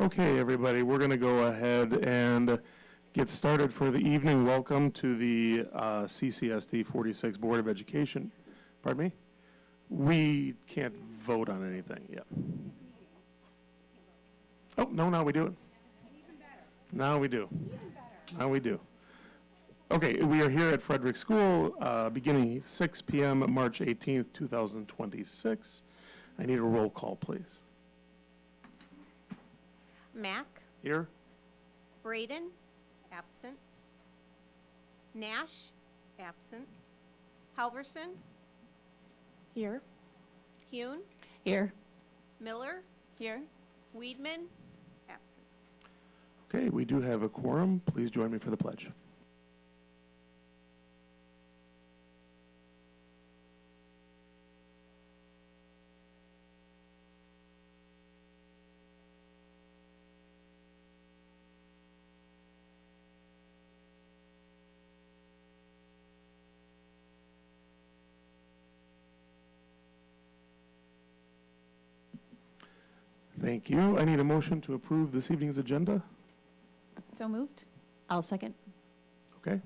Okay, everybody, we're going to go ahead and get started for the evening. Welcome to the CCSD 46 Board of Education. Pardon me? We can't vote on anything yet. Oh, no, now we do it. Now we do. Now we do. Okay, we are here at Frederick School beginning 6 p.m. March 18th, 2026. I need a roll call, please. Mack, Here? Braden, absent. Nash, absent. Halverson, Here. Hune, Here. Miller, Here. Weedman, absent. Okay, we do have a quorum. Please join me for the pledge. Thank you. I need a motion to approve this evening's agenda. So moved. I'll second. Okay.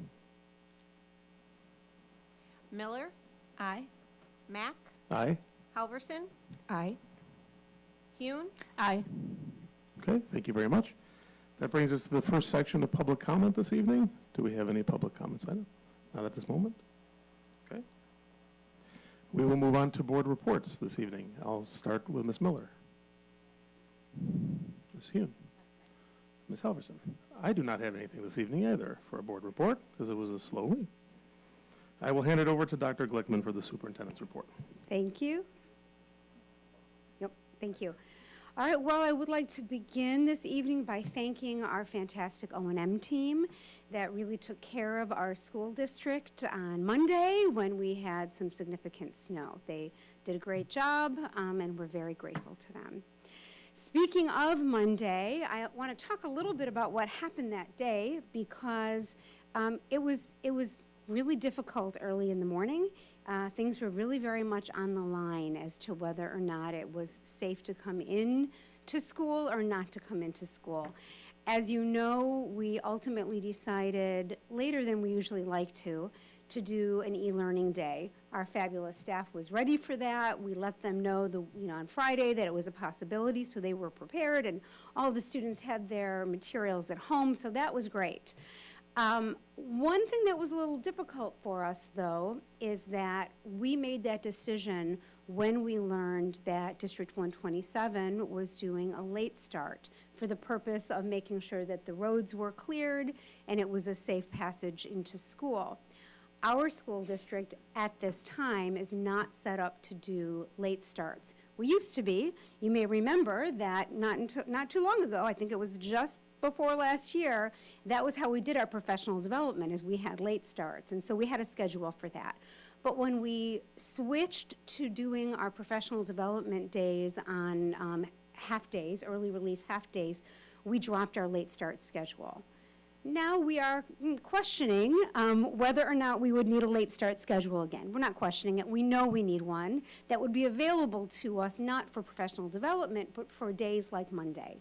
Miller, Aye. Mack, Aye. Halverson, Aye. Hune, Aye. Okay, thank you very much. That brings us to the first section of public comment this evening. Do we have any public comments on it? Not at this moment. Okay. We will move on to board reports this evening. I'll start with Ms. Miller. Ms. Hune. Ms. Halverson. I do not have anything this evening either for a board report because it was a slow week. I will hand it over to Dr. Glickman for the superintendent's report. Thank you. Yep, thank you. All right, well, I would like to begin this evening by thanking our fantastic O&M team that really took care of our school district on Monday when we had some significant snow. They did a great job, and we're very grateful to them. Speaking of Monday, I want to talk a little bit about what happened that day because it was really difficult early in the morning. Things were really very much on the line as to whether or not it was safe to come in to school or not to come into school. As you know, we ultimately decided later than we usually like to do an e-learning day. Our fabulous staff was ready for that. We let them know on Friday that it was a possibility, so they were prepared, and all of the students had their materials at home, so that was great. One thing that was a little difficult for us, though, is that we made that decision when we learned that District 127 was doing a late start for the purpose of making sure that the roads were cleared and it was a safe passage into school. Our school district at this time is not set up to do late starts. We used to be. You may remember that not too long ago, I think it was just before last year, that was how we did our professional development, is we had late starts, and so we had a schedule for that. But when we switched to doing our professional development days on half days, early release half days, we dropped our late start schedule. Now we are questioning whether or not we would need a late start schedule again. We're not questioning it. We know we need one that would be available to us, not for professional development, but for days like Monday.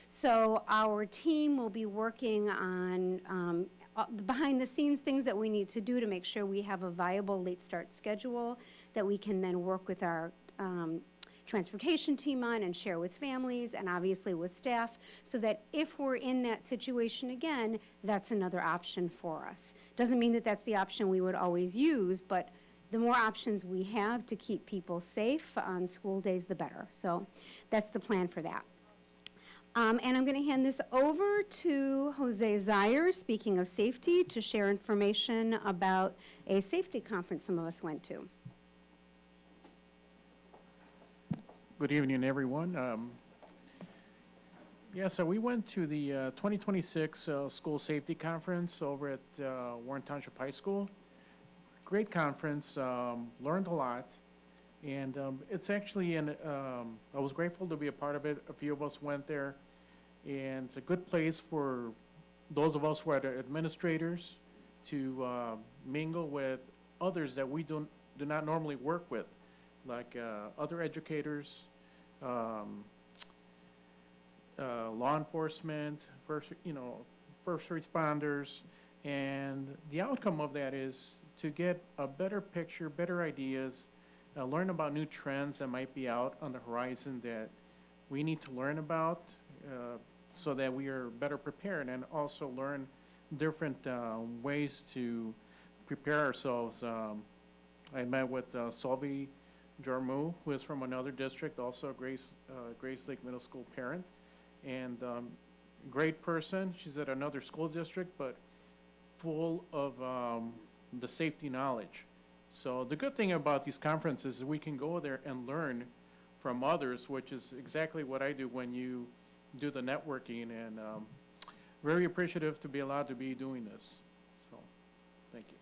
So our team will be working on behind the scenes things that we need to do to make sure we have a viable late start schedule that we can then work with our transportation team on and share with families and obviously with staff, so that if we're in that situation again, that's another option for us. Doesn't mean that that's the option we would always use, but the more options we have to keep people safe on school days, the better. So that's the plan for that. And I'm going to hand this over to Jose Zaire, speaking of safety, to share information about a safety conference some of us went to. Good evening, everyone. So we went to the 2026 School Safety Conference over at Warren Township High School. Great conference, learned a lot, and it's actually, I was grateful to be a part of it. A few of us went there, and it's a good place for those of us who are the administrators to mingle with others that we do not normally work with, like other educators, law enforcement, first responders, and the outcome of that is to get a better picture, better ideas, learn about new trends that might be out on the horizon that we need to learn about so that we are better prepared, and also learn different ways to prepare ourselves. I met with Solvi Jarmu, who is from another district, also a Grace Lake Middle School parent, and great person. She's at another school district, but full of the safety knowledge. So the good thing about these conferences is we can go there and learn from others, which is exactly what I do when you do the networking, and very appreciative to be allowed to be doing this. So, thank you.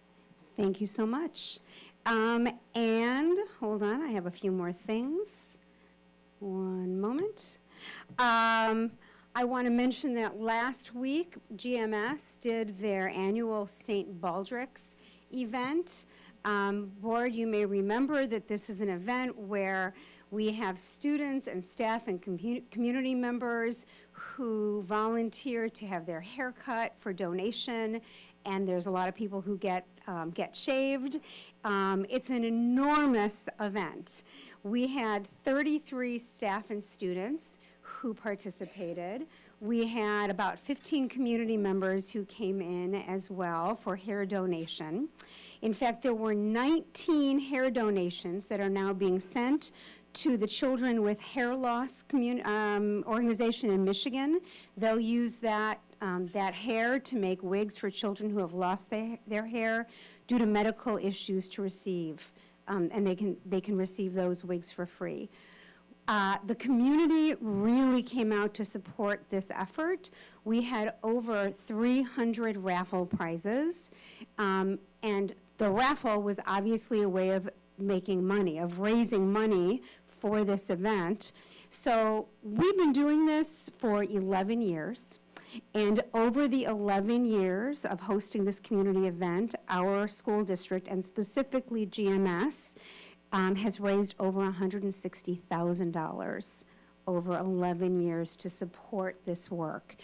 Thank you so much. And hold on, I have a few more things. One moment. I want to mention that last week, GMS did their annual St. Baldrick's event. Board, you may remember that this is an event where we have students and staff and community members who volunteer to have their hair cut for donation, and there's a lot of people who get shaved. It's an enormous event. We had 33 staff and students who participated. We had about 15 community members who came in as well for hair donation. In fact, there were 19 hair donations that are now being sent to the Children with Hair Loss organization in Michigan. They'll use that hair to make wigs for children who have lost their hair due to medical issues to receive, and they can receive those wigs for free. The community really came out to support this effort. We had over 300 raffle prizes, and the raffle was obviously a way of making money, of raising money for this event. So we've been doing this for 11 years. And over the 11 years of hosting this community event, our school district, and specifically GMS, has raised over $160,000 over 11 years to support this work.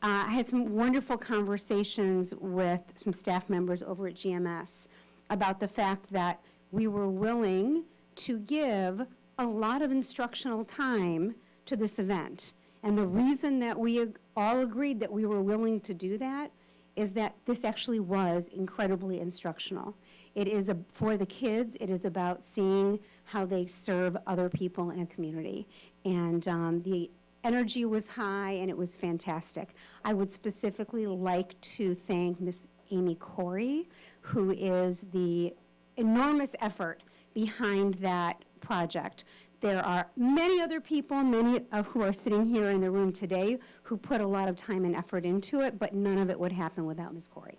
I had some wonderful conversations with some staff members over at GMS about the fact that we were willing to give a lot of instructional time to this event. And the reason that we all agreed that we were willing to do that is that this actually was incredibly instructional. It is for the kids. It is about seeing how they serve other people in a community. And the energy was high, and it was fantastic. I would specifically like to thank Miss Amy Corey, who is the enormous effort behind that project. There are many other people, many of who are sitting here in the room today, who put a lot of time and effort into it, but none of it would happen without Ms. Corey.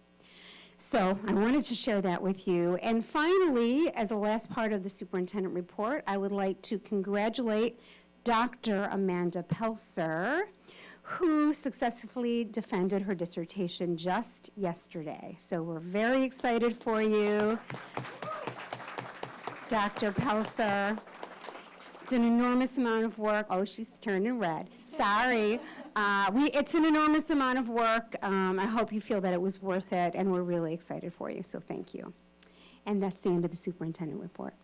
So I wanted to share that with you. And finally, as a last part of the superintendent report, I would like to congratulate Dr. Amanda Pelser, who successfully defended her dissertation just yesterday. So we're very excited for you, Dr. Pelser. It's an enormous amount of work. Oh, she's turning red. Sorry. It's an enormous amount of work. I hope you feel that it was worth it, and we're really excited for you, so thank you. And that's the end of the superintendent report.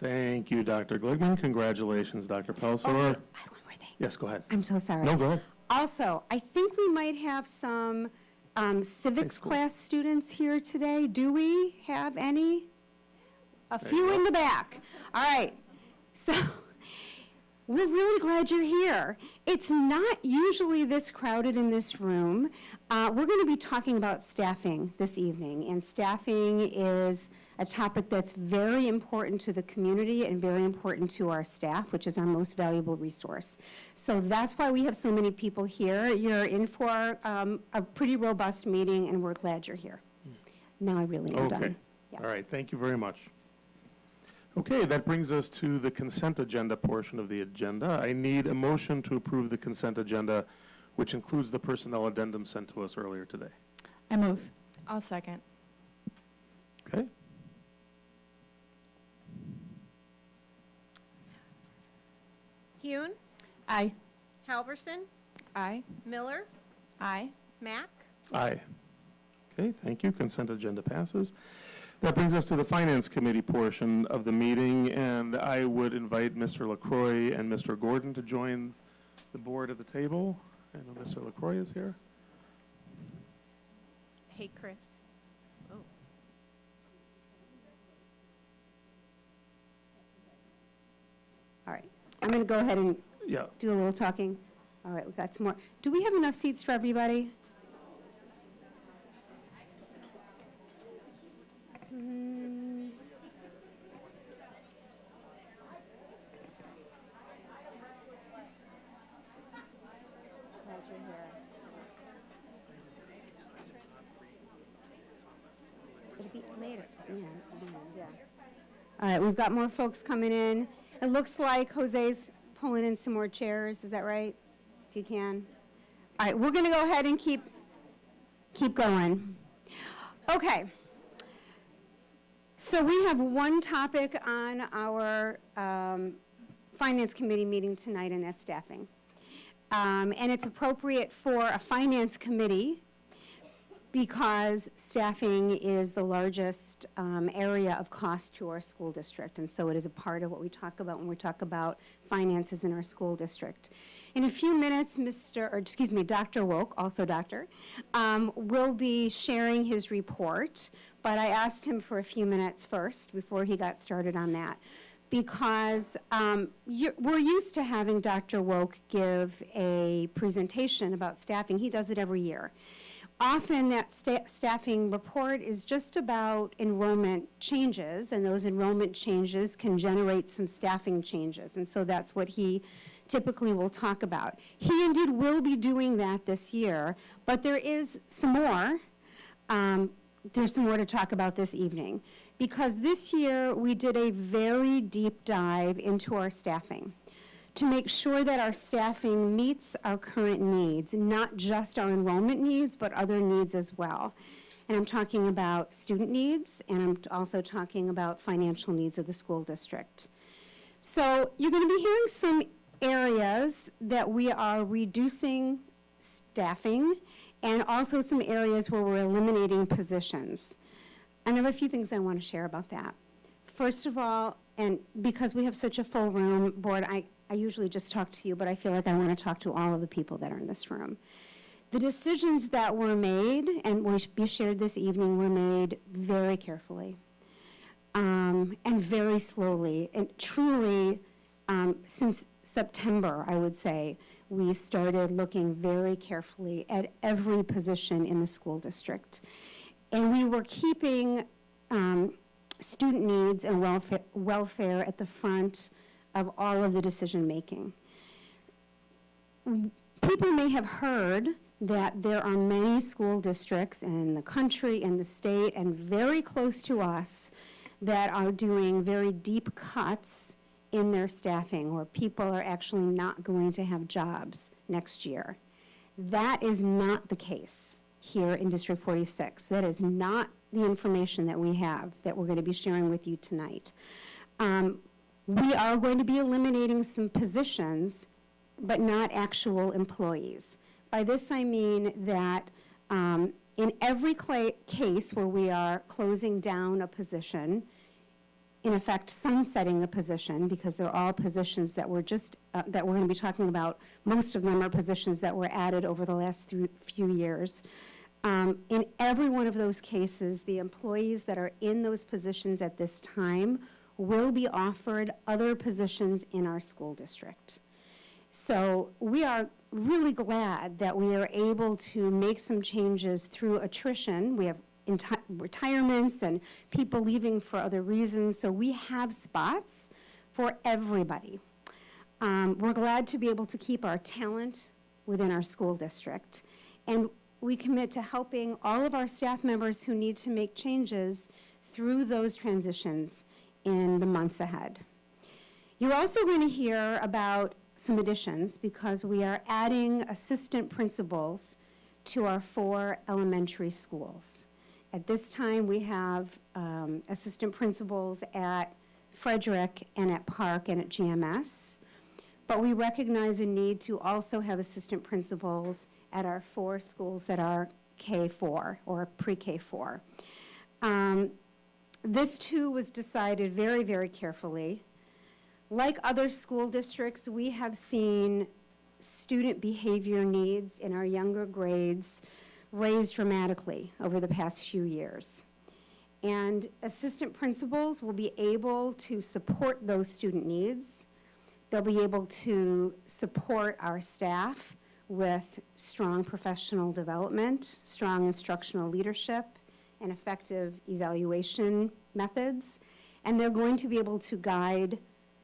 Thank you, Dr. Gligman. Congratulations, Dr. Pelser. I have one more thing. Yes, go ahead. I'm so sorry. No, go ahead. Also, I think we might have some civics school. class students here today. Do we have any? A few in the back. All right. So we're really glad you're here. It's not usually this crowded in this room. We're going to be talking about staffing this evening, and staffing is a topic that's very important to the community and very important to our staff, which is our most valuable resource. So that's why we have so many people here. You're in for a pretty robust meeting, and we're glad you're here. Now I really am done. Okay. Yeah. All right. Thank you very much. Okay, that brings us to the consent agenda portion of the agenda. I need a motion to approve the consent agenda, which includes the personnel addendum sent to us earlier today. I move. I'll second. Okay? Hune, Aye. Halverson, Aye. Miller, Aye. Mack, Aye. Okay, thank you. Consent agenda passes. That brings us to the Finance Committee portion of the meeting, and I would invite Mr. LaCroix and Mr. Gordon to join the board at the table. I know Mr. LaCroix is here. hey, Chris. Oh, All right, I'm going to go ahead and Yeah, do a little talking. All right, we've got some more. Do we have enough seats for everybody? Hmm. Glad you're here. It'll be later. Yeah. All right, we've got more folks coming in. It looks like Jose's pulling in some more chairs. Is that right? If you can. All right, we're going to go ahead and keep going. Okay. So we have one topic on our Finance Committee meeting tonight, and that's staffing. And it's appropriate for a Finance Committee because staffing is the largest area of cost to our school district, and so it is a part of what we talk about when we talk about finances in our school district. In a few minutes, Dr. Woke, also doctor, will be sharing his report, but I asked him for a few minutes first before he got started on that, because we're used to having Dr. Woke give a presentation about staffing. He does it every year. Often that staffing report is just about enrollment changes, and those enrollment changes can generate some staffing changes, and so that's what he typically will talk about. He indeed will be doing that this year, but there is some more. There's some more to talk about this evening, because this year we did a very deep dive into our staffing to make sure that our staffing meets our current needs, not just our enrollment needs, but other needs as well. And I'm talking about student needs, and I'm also talking about financial needs of the school district. So you're going to be hearing some areas that we are reducing staffing, and also some areas where we're eliminating positions. And I have a few things I want to share about that. First of all, and because we have such a full room, board, I usually just talk to you, but I feel like I want to talk to all of the people that are in this room. The decisions that were made and will be shared this evening were made very carefully and very slowly. And truly, since September, I would say, we started looking very carefully at every position in the school district. And we were keeping student needs and welfare at the front of all of the decision-making. People may have heard that there are many school districts in the country, in the state, and very close to us that are doing very deep cuts in their staffing, where people are actually not going to have jobs next year. That is not the case here in District 46. That is not the information that we have that we're going to be sharing with you tonight. We are going to be eliminating some positions, but not actual employees. By this I mean that in every case where we are closing down a position, in effect sunsetting a position, because they're all positions that we're that we're going to be talking about, most of them are positions that were added over the last few years. In every one of those cases, the employees that are in those positions at this time will be offered other positions in our school district. So we are really glad that we are able to make some changes through attrition. We have retirements and people leaving for other reasons, so we have spots for everybody. We're glad to be able to keep our talent within our school district, and we commit to helping all of our staff members who need to make changes through those transitions in the months ahead. You're also going to hear about some additions, because we are adding assistant principals to our 4 elementary schools. At this time, we have assistant principals at Frederick and at Park and at GMS. But we recognize a need to also have assistant principals at our 4 schools that are K4 or pre-K4. This too was decided very, very carefully. Like other school districts, we have seen student behavior needs in our younger grades raised dramatically over the past few years. And assistant principals will be able to support those student needs. They'll be able to support our staff with strong professional development, strong instructional leadership, and effective evaluation methods. And they're going to be able to guide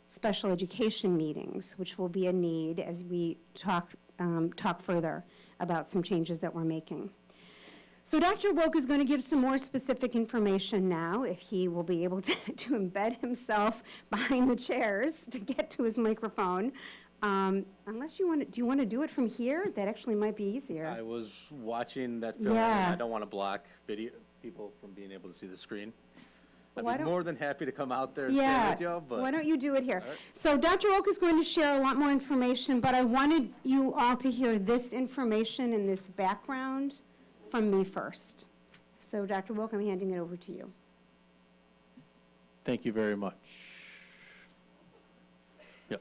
special education meetings, which will be a need as we talk further about some changes that we're making. So Dr. Woke is going to give some more specific information now, if he will be able to embed himself behind the chairs to get to his microphone. Unless you want to, do you want to do it from here? That actually might be easier. I was watching that film, Yeah. and I don't want to block people from being able to see the screen. Why I'd be don't- more than happy to come out there and Yeah, stand with you, but. why don't you do it here? All right. So Dr. Oak is going to share a lot more information, but I wanted you all to hear this information and this background from me first. So Dr. Oak, I'm handing it over to you. Thank you very much. Yep.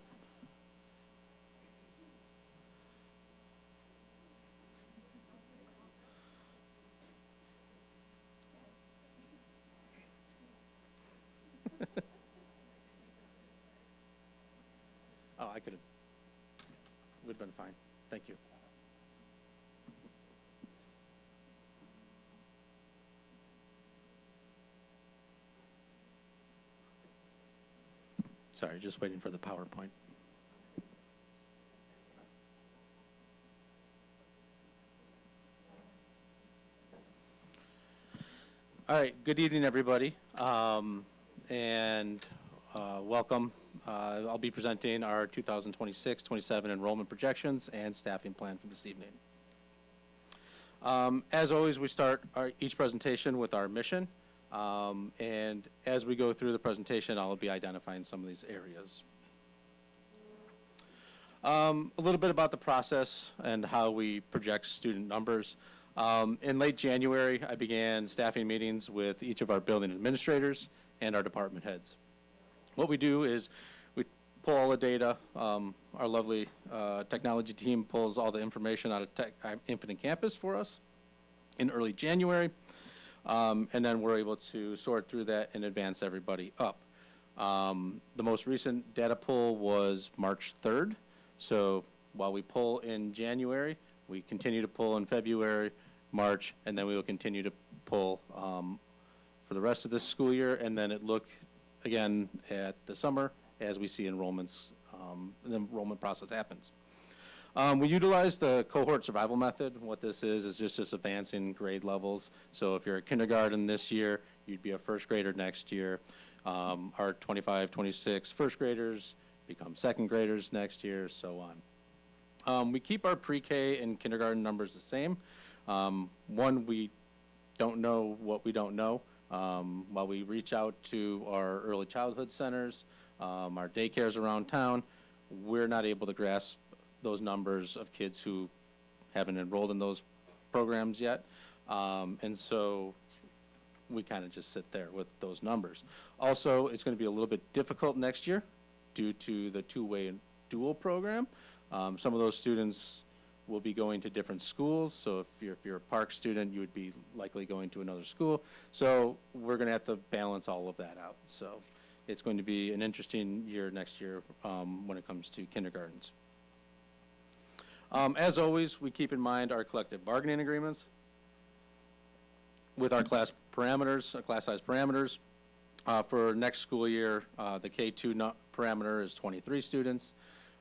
Oh, I could have, would have been fine. Thank you. Sorry, just waiting for the PowerPoint. All right, good evening, everybody, and welcome. I'll be presenting our 2026-27 enrollment projections and staffing plan for this evening. As always, we start each presentation with our mission. And as we go through the presentation, I'll be identifying some of these areas. A little bit about the process and how we project student numbers. In late January, I began staffing meetings with each of our building administrators and our department heads. What we do is we pull all the data. Our lovely technology team pulls all the information out of Infinite Campus for us in early January. And then we're able to sort through that and advance everybody up. The most recent data pull was March 3rd. So while we pull in January, we continue to pull in February, March, and then we will continue to pull for the rest of this school year, and then look again at the summer as we see enrollments, the enrollment process happens. We utilize the cohort survival method. What this is just advancing grade levels. So if you're a kindergarten this year, you'd be a first grader next year. Our 25, 26 first graders become second graders next year, so on. We keep our pre-K and kindergarten numbers the same. One, we don't know what we don't know. While we reach out to our early childhood centers, our daycares around town, we're not able to grasp those numbers of kids who haven't enrolled in those programs yet. And so we kind of just sit there with those numbers. Also, it's going to be a little bit difficult next year due to the two-way dual program. Some of those students will be going to different schools. So if you're a Park student, you would be likely going to another school. So we're going to have to balance all of that out. So it's going to be an interesting year next year when it comes to kindergartens. As always, we keep in mind our collective bargaining agreements with our class parameters, class size parameters. For next school year, the K2 parameter is 23 students.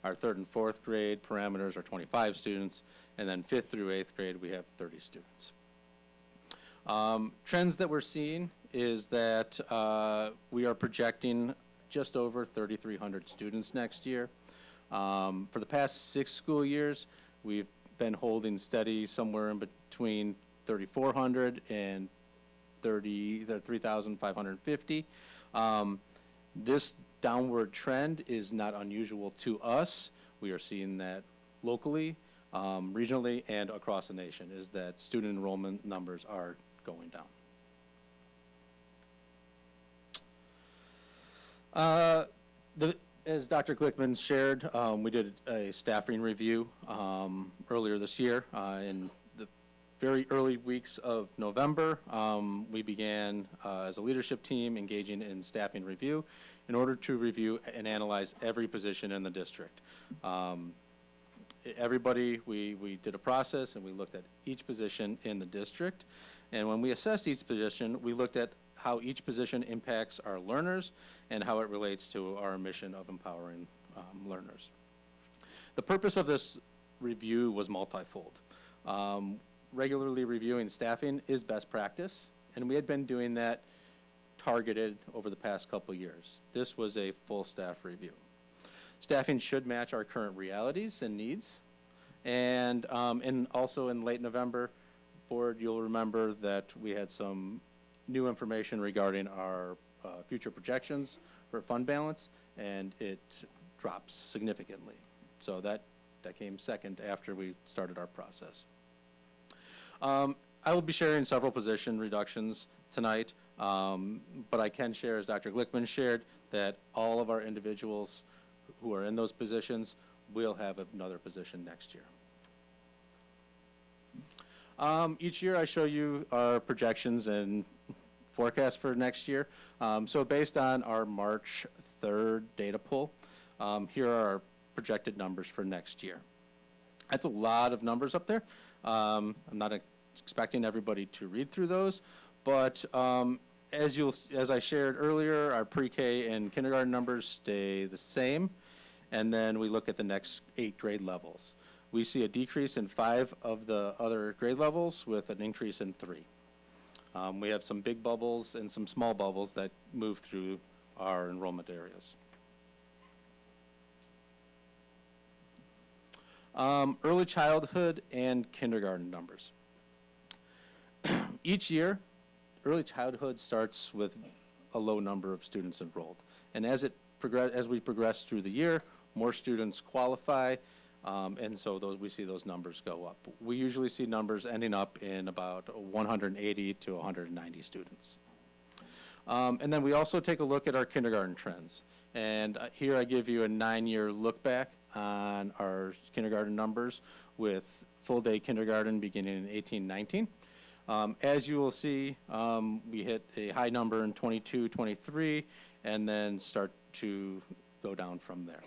Our 3rd and 4th grade parameters are 25 students. And then 5th through 8th grade, we have 30 students. Trends that we're seeing is that we are projecting just over 3,300 students next year. For the past 6 school years, we've been holding steady somewhere in between 3,400 and 3,550. This downward trend is not unusual to us. We are seeing that locally, regionally, and across the nation, is that student enrollment numbers are going down. As Dr. Glickman shared, we did a staffing review earlier this year. In the very early weeks of November, we began as a leadership team engaging in staffing review in order to review and analyze every position in the district. Everybody, we did a process and we looked at each position in the district. And when we assessed each position, we looked at how each position impacts our learners and how it relates to our mission of empowering learners. The purpose of this review was multifold. Regularly reviewing staffing is best practice, and we had been doing that targeted over the past couple years. This was a full staff review. Staffing should match our current realities and needs. And also in late November, board, you'll remember that we had some new information regarding our future projections for fund balance, and it drops significantly. So that came second after we started our process. I will be sharing several position reductions tonight, but I can share, as Dr. Glickman shared, that all of our individuals who are in those positions will have another position next year. Each year I show you our projections and forecast for next year. So based on our March 3rd data pool, here are our projected numbers for next year. That's a lot of numbers up there. I'm not expecting everybody to read through those, but as I shared earlier, our pre-K and kindergarten numbers stay the same, and then we look at the next 8 grade levels. We see a decrease in 5 of the other grade levels with an increase in 3. We have some big bubbles and some small bubbles that move through our enrollment areas. Early childhood and kindergarten numbers. Each year, early childhood starts with a low number of students enrolled. And as we progress through the year, more students qualify, and so we see those numbers go up. We usually see numbers ending up in about 180 to 190 students. And then we also take a look at our kindergarten trends. And here I give you a 9-year look back on our kindergarten numbers with full day kindergarten beginning in 18-19. As you will see, we hit a high number in 22, 23, and then start to go down from there.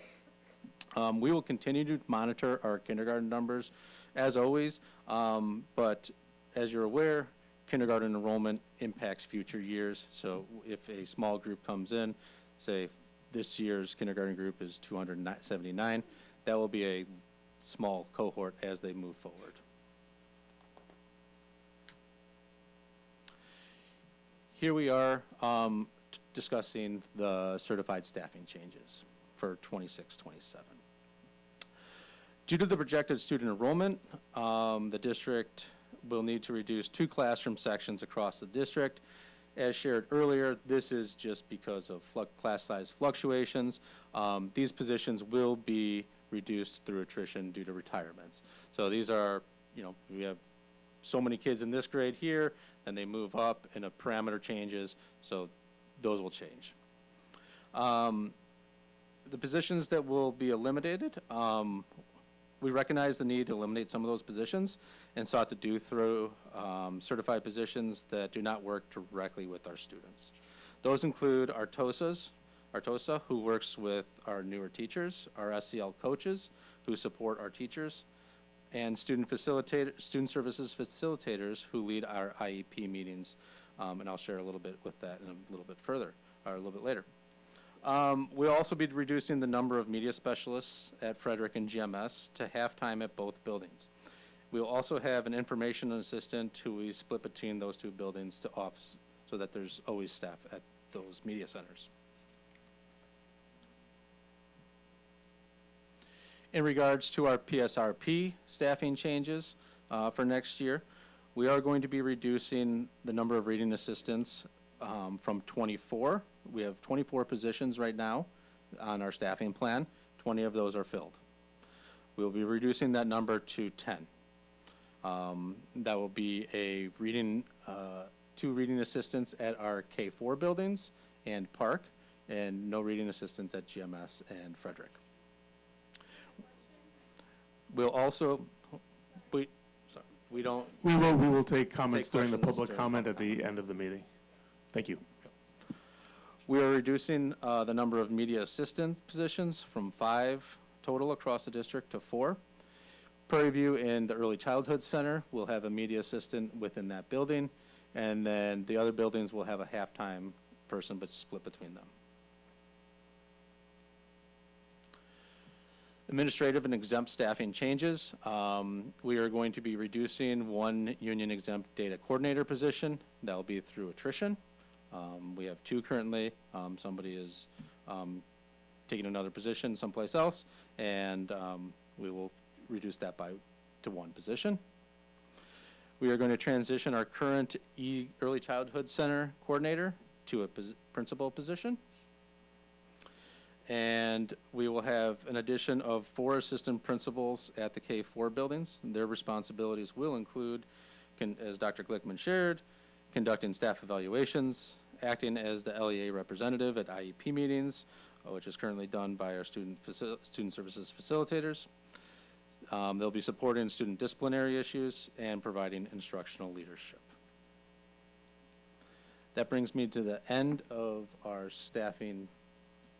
We will continue to monitor our kindergarten numbers as always, but as you're aware, kindergarten enrollment impacts future years. So if a small group comes in, say this year's kindergarten group is 279, that will be a small cohort as they move forward. Here we are discussing the certified staffing changes for 26-27. Due to the projected student enrollment, the district will need to reduce 2 classroom sections across the district. As shared earlier, this is just because of class size fluctuations. These positions will be reduced through attrition due to retirements. So these are, we have so many kids in this grade here, and they move up and a parameter changes, so those will change. The positions that will be eliminated, we recognize the need to eliminate some of those positions and sought to do through certified positions that do not work directly with our students. Those include our TOSA, who works with our newer teachers, our SEL coaches, who support our teachers, and student services facilitators, who lead our IEP meetings, and I'll share a little bit with that in a little bit further, or a little bit later. We'll also be reducing the number of media specialists at Frederick and GMS to half-time at both buildings. We'll also have an information assistant who we split between those 2 buildings to office so that there's always staff at those media centers. In regards to our PSRP staffing changes for next year, we are going to be reducing the number of reading assistants from 24. We have 24 positions right now on our staffing plan. 20 of those are filled. We'll be reducing that number to 10. That will be a reading, 2 reading assistants at our K4 buildings and Park, and no reading assistants at GMS and Frederick. We'll also, we don't, We will take comments Take during the questions public during comment at the end of the meeting. Thank you. we are reducing the number of media assistant positions from 5 total across the district to 4. Prairie View in the Early Childhood Center will have a media assistant within that building, and then the other buildings will have a half-time person, but split between them. Administrative and exempt staffing changes. We are going to be reducing 1 union exempt data coordinator position. That will be through attrition. We have 2 currently. Somebody is taking another position someplace else, and we will reduce that to 1 position. We are going to transition our current Early Childhood Center coordinator to a principal position. And we will have an addition of 4 assistant principals at the K4 buildings. Their responsibilities will include, as Dr. Glickman shared, conducting staff evaluations, acting as the LEA representative at IEP meetings, which is currently done by our student services facilitators. They'll be supporting student disciplinary issues and providing instructional leadership. That brings me to the end of our staffing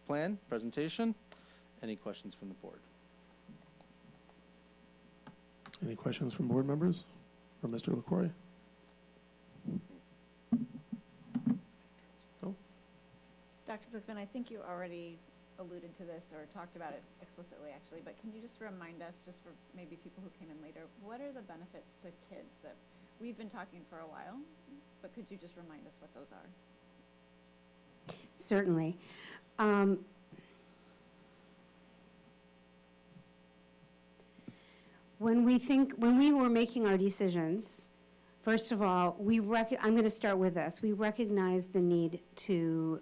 plan presentation. Any questions from the board? Any questions from board members or Mr. LaCroix? No? Dr. Glickman, I think you already alluded to this or talked about it explicitly, actually, but can you just remind us, just for maybe people who came in later, what are the benefits to kids that we've been talking for a while, but could you just remind us what those are? Certainly. When we were making our decisions, first of all, I'm going to start with this. We recognize the need to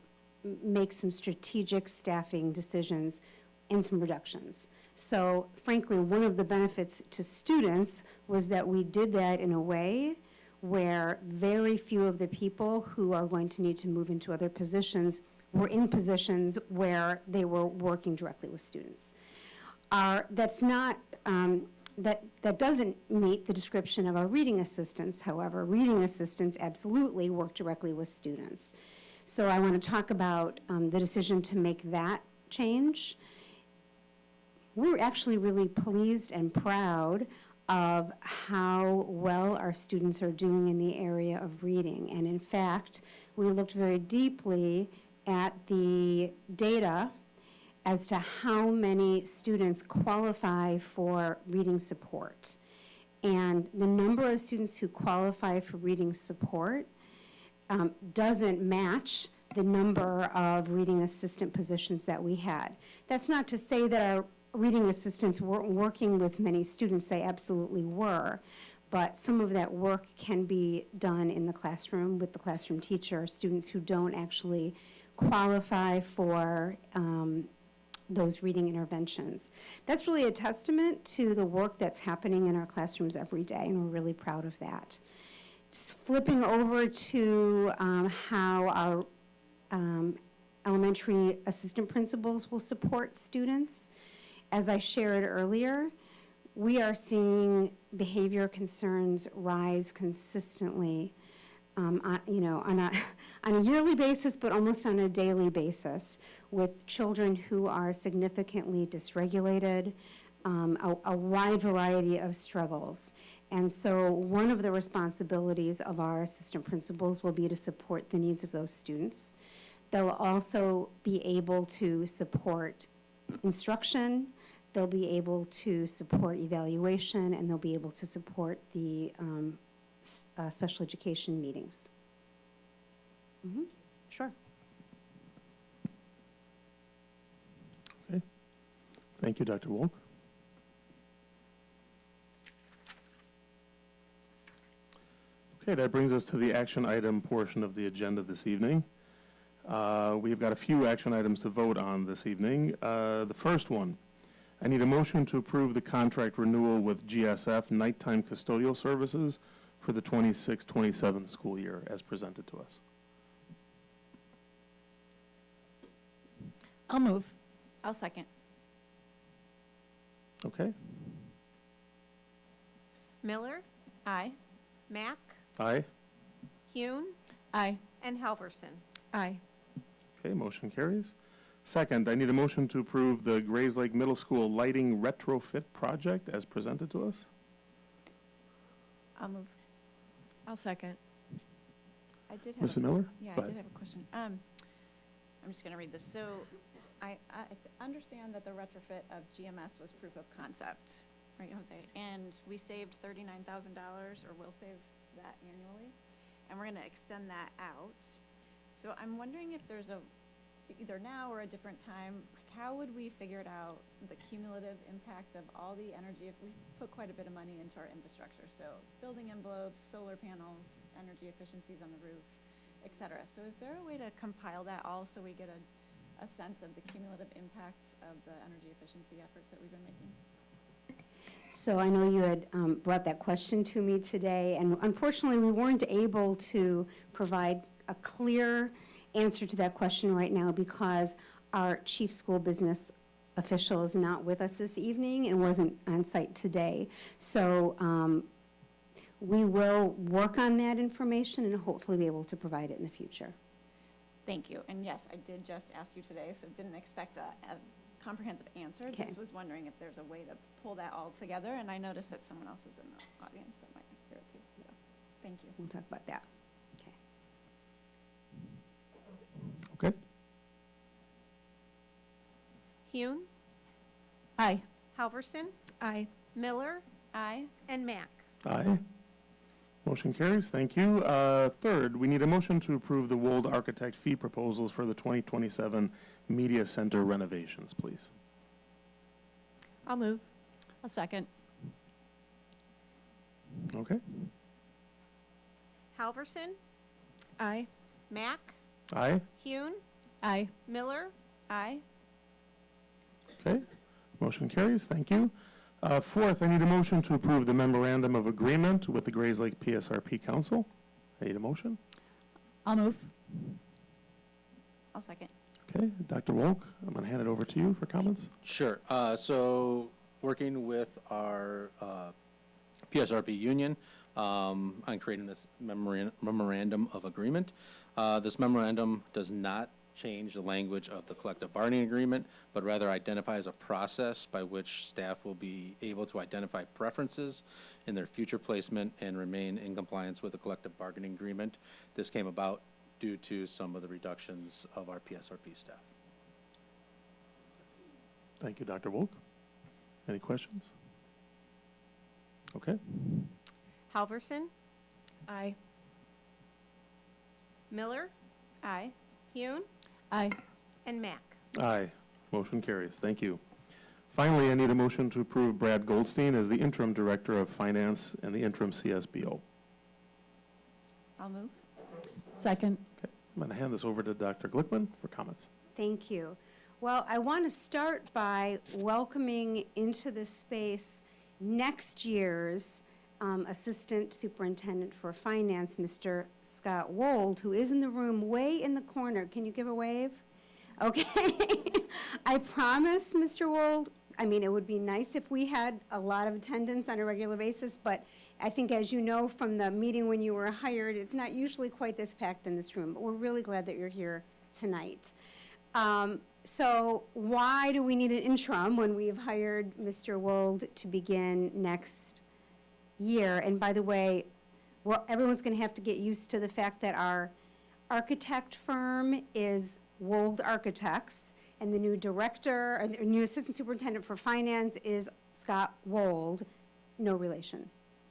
make some strategic staffing decisions and some reductions. So frankly, one of the benefits to students was that we did that in a way where very few of the people who are going to need to move into other positions were in positions where they were working directly with students. That's not, that doesn't meet the description of our reading assistants. However, reading assistants absolutely work directly with students. So I want to talk about the decision to make that change. We're actually really pleased and proud of how well our students are doing in the area of reading. And in fact, we looked very deeply at the data as to how many students qualify for reading support. And the number of students who qualify for reading support doesn't match the number of reading assistant positions that we had. That's not to say that our reading assistants weren't working with many students. They absolutely were. But some of that work can be done in the classroom with the classroom teacher, students who don't actually qualify for those reading interventions. That's really a testament to the work that's happening in our classrooms every day, and we're really proud of that. Just flipping over to how our elementary assistant principals will support students. As I shared earlier, we are seeing behavior concerns rise consistently, on a yearly basis, but almost on a daily basis, with children who are significantly dysregulated, a wide variety of struggles. And so one of the responsibilities of our assistant principals will be to support the needs of those students. They'll also be able to support instruction, they'll be able to support evaluation, and they'll be able to support the special education meetings. Sure. Okay. Thank you, Dr. Wolk. Okay, that brings us to the action item portion of the agenda this evening. We've got a few action items to vote on this evening. The first one, I need a motion to approve the contract renewal with GSF Nighttime Custodial Services for the 26-27 school year as presented to us. I'll move. I'll second. Okay? Miller, Aye. Mack, Aye? Hune, Aye. and Halverson. Aye. Okay, motion carries. Second, I need a motion to approve the Grays Lake Middle School lighting retrofit project as presented to us. I'll move. I'll second. I did have. Mrs. Miller? Yeah, Go I did ahead. have a question. I'm just going to read this. So I understand that the retrofit of GMS was proof of concept, right, Jose? And we saved $39,000, or will save that annually, and we're going to extend that out. So I'm wondering if there's either now or a different time, how would we figure it out, the cumulative impact of all the energy, if we put quite a bit of money into our infrastructure, so building envelopes, solar panels, energy efficiencies on the roof, et cetera. So is there a way to compile that all so we get a sense of the cumulative impact of the energy efficiency efforts that we've been making? So I know you had brought that question to me today, and unfortunately, we weren't able to provide a clear answer to that question right now because our chief school business official is not with us this evening and wasn't on site today. So we will work on that information and hopefully be able to provide it in the future. Thank you. And yes, I did just ask you today, so didn't expect a comprehensive answer. Okay. Just was wondering if there's a way to pull that all together, and I noticed that someone else is in the audience that might hear it too. So, thank you. We'll talk about that. Okay. Okay? Hune, Aye. Halverson, Aye. Miller, Aye. and Mack. Aye. Motion carries. Thank you. Third, we need a motion to approve the Wold Architect fee proposals for the 2027 Media Center renovations, please. I'll move. I'll second. Okay? Halverson, Aye. Mack, Aye? Hune, Aye. Miller, Aye. Okay. Motion carries. Thank you. Fourth, I need a motion to approve the memorandum of agreement with the Grays Lake PSRP Council. I need a motion. I'll move. I'll second. Okay, Dr. Wolk, I'm going to hand it over to you for comments. Sure. So working with our PSRP union on creating this memorandum of agreement. This memorandum does not change the language of the collective bargaining agreement, but rather identifies a process by which staff will be able to identify preferences in their future placement and remain in compliance with the collective bargaining agreement. This came about due to some of the reductions of our PSRP staff. Thank you, Dr. Wolk. Any questions? Okay. Halverson, Aye. Miller, Aye. Hune, Aye. and Mack. Aye. Motion carries. Thank you. Finally, I need a motion to approve Brad Goldstein as the Interim Director of Finance and the Interim CSBO. I'll move. Second. Okay. I'm going to hand this over to Dr. Glickman for comments. Thank you. Well, I want to start by welcoming into this space next year's Assistant Superintendent for Finance, Mr. Scott Wold, who is in the room way in the corner. Can you give a wave? Okay. I promise, Mr. Wold, I mean, it would be nice if we had a lot of attendance on a regular basis, but I think, as you know from the meeting when you were hired, it's not usually quite this packed in this room, but we're really glad that you're here tonight. So why do we need an interim when we've hired Mr. Wold to begin next year? And by the way, everyone's going to have to get used to the fact that our architect firm is Wold Architects, and the new director, or the new assistant superintendent for finance is Scott Wold. No relation.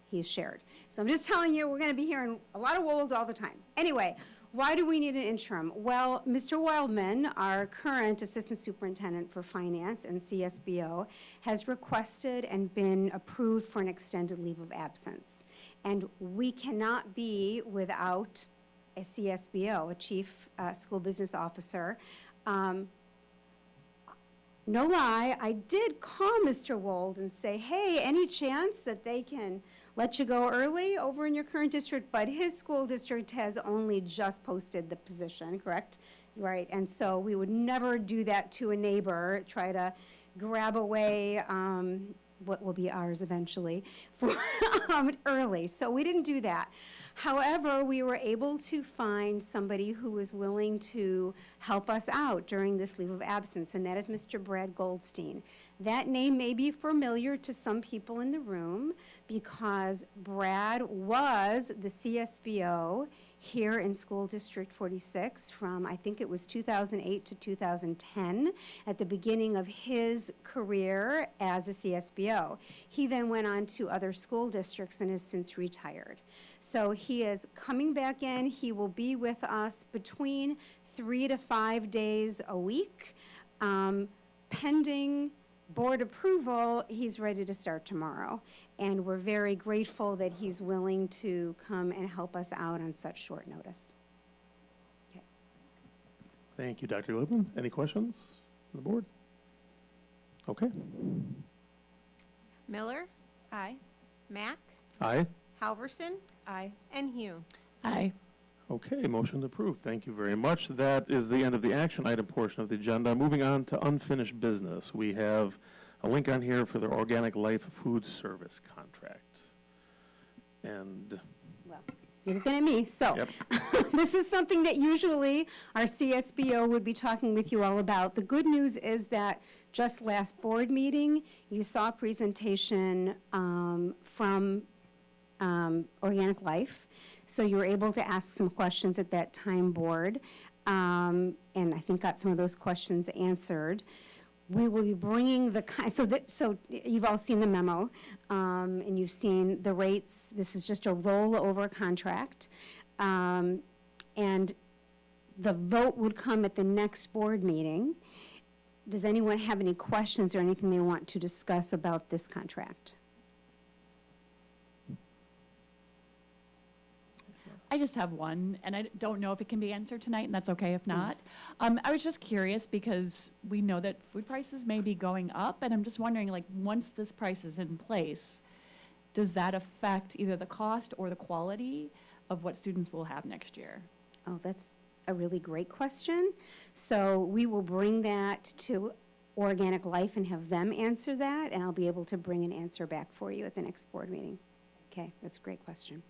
He's shared. So I'm just telling you, we're going to be hearing a lot of Wold all the time. Anyway, why do we need an interim? Well, Mr. Wildman, our current assistant superintendent for finance and CSBO, has requested and been approved for an extended leave of absence. And we cannot be without a CSBO, a chief school business officer. no lie, I did call Mr. Wold and say, hey, any chance that they can let you go early over in your current district? But his school district has only just posted the position, correct? Right, and so we would never do that to a neighbor, try to grab away what will be ours eventually for early. So we didn't do that. However, we were able to find somebody who was willing to help us out during this leave of absence, and that is Mr. Brad Goldstein. That name may be familiar to some people in the room because Brad was the CSBO here in School District 46 from, I think it was 2008 to 2010, at the beginning of his career as a CSBO. He then went on to other school districts and has since retired. So he is coming back in. He will be with us between 3 to 5 days a week. Pending board approval, he's ready to start tomorrow. And we're very grateful that he's willing to come and help us out on such short notice. Okay. Thank you, Dr. Lippman. Any questions on the board? Okay. Miller, Aye. Mack, Aye. Halverson, Aye. and Hune. Aye. Okay, motion approved. Thank you very much. That is the end of the action item portion of the agenda. Moving on to unfinished business. We have a link on here for the Organic Life Food Service contract. And, Well, you're looking at me, so. yep, This is something that usually our CSBO would be talking with you all about. The good news is that just last board meeting, you saw a presentation from Organic Life. So you were able to ask some questions at that time, board, and I think got some of those questions answered. We will be bringing the, so you've all seen the memo, and you've seen the rates. This is just a rollover contract. And the vote would come at the next board meeting. Does anyone have any questions or anything they want to discuss about this contract? I just have one, and I don't know if it can be answered tonight, and that's okay if not. Thanks. I was just curious because we know that food prices may be going up, and I'm just wondering, like, once this price is in place, does that affect either the cost or the quality of what students will have next year? Oh, that's a really great question. So we will bring that to Organic Life and have them answer that, and I'll be able to bring an answer back for you at the next board meeting. Okay, that's a great question.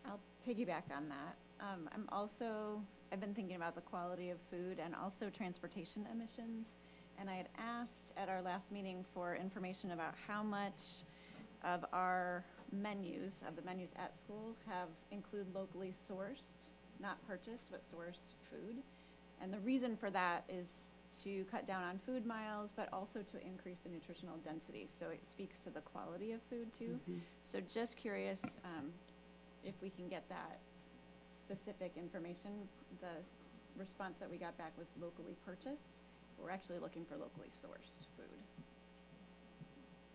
I'll piggyback on that. I've been thinking about the quality of food and also transportation emissions. And I had asked at our last meeting for information about how much of our menus, of the menus at school, include locally sourced, not purchased, but sourced food. And the reason for that is to cut down on food miles, but also to increase the nutritional density. So it speaks to the quality of food too. So just curious, if we can get that specific information. The response that we got back was locally purchased. We're actually looking for locally sourced food,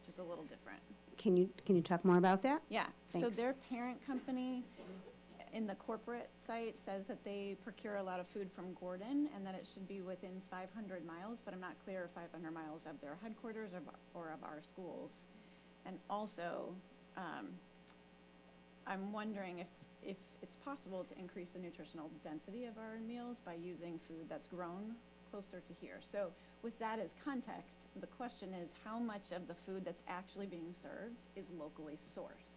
which is a little different. Can you talk more about that? Yeah, so Thanks. their parent company in the corporate site says that they procure a lot of food from Gordon and that it should be within 500 miles, but I'm not clear if 500 miles of their headquarters or of our schools. And also, I'm wondering if it's possible to increase the nutritional density of our meals by using food that's grown closer to here. So with that as context, the question is how much of the food that's actually being served is locally sourced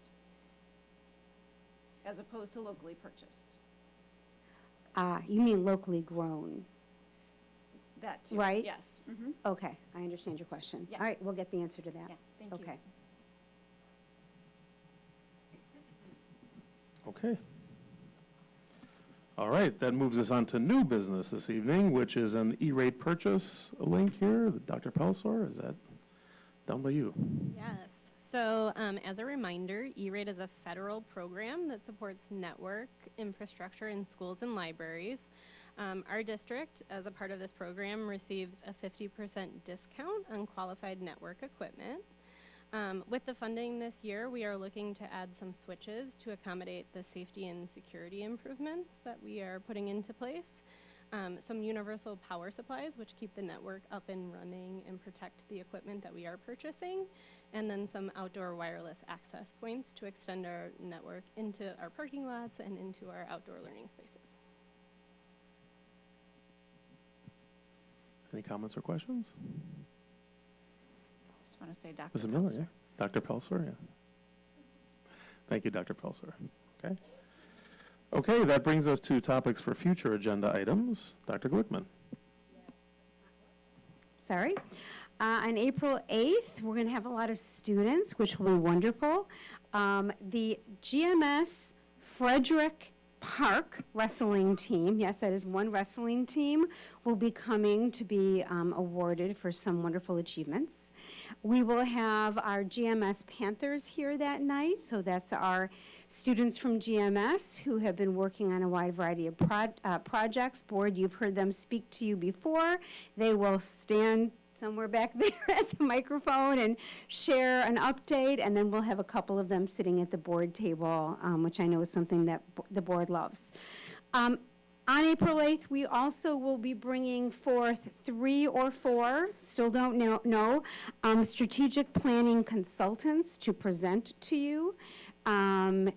as opposed to locally purchased? You mean locally grown? That too. Right? Yes. Mm-hmm. Okay, I understand your question. Yeah. All right, we'll get the answer to that. Yeah, thank you. Okay. okay. All right, that moves us on to new business this evening, which is an E-rate purchase link here. Dr. Pelsor, is that done by you? Yes. So as a reminder, E-rate is a federal program that supports network infrastructure in schools and libraries. Our district, as a part of this program, receives a 50% discount on qualified network equipment. With the funding this year, we are looking to add some switches to accommodate the safety and security improvements that we are putting into place. some universal power supplies, which keep the network up and running and protect the equipment that we are purchasing, and then some outdoor wireless access points to extend our network into our parking lots and into our outdoor learning spaces. Any comments or questions? Just want to say, Dr. Mrs. Miller, Pelser. yeah. Dr. Pelser, yeah. Thank you, Dr. Pelser. Okay. Okay, that brings us to topics for future agenda items. Dr. Glickman. Sorry. On April 8th, we're going to have a lot of students, which will be wonderful. The GMS Frederick Park wrestling team, yes, that is one wrestling team, will be coming to be awarded for some wonderful achievements. We will have our GMS Panthers here that night, so that's our students from GMS who have been working on a wide variety of projects. Board, you've heard them speak to you before. They will stand somewhere back there at the microphone and share an update, and then we'll have a couple of them sitting at the board table, which I know is something that the board loves. On April 8th, we also will be bringing forth 3 or 4, still don't know, strategic planning consultants to present to you.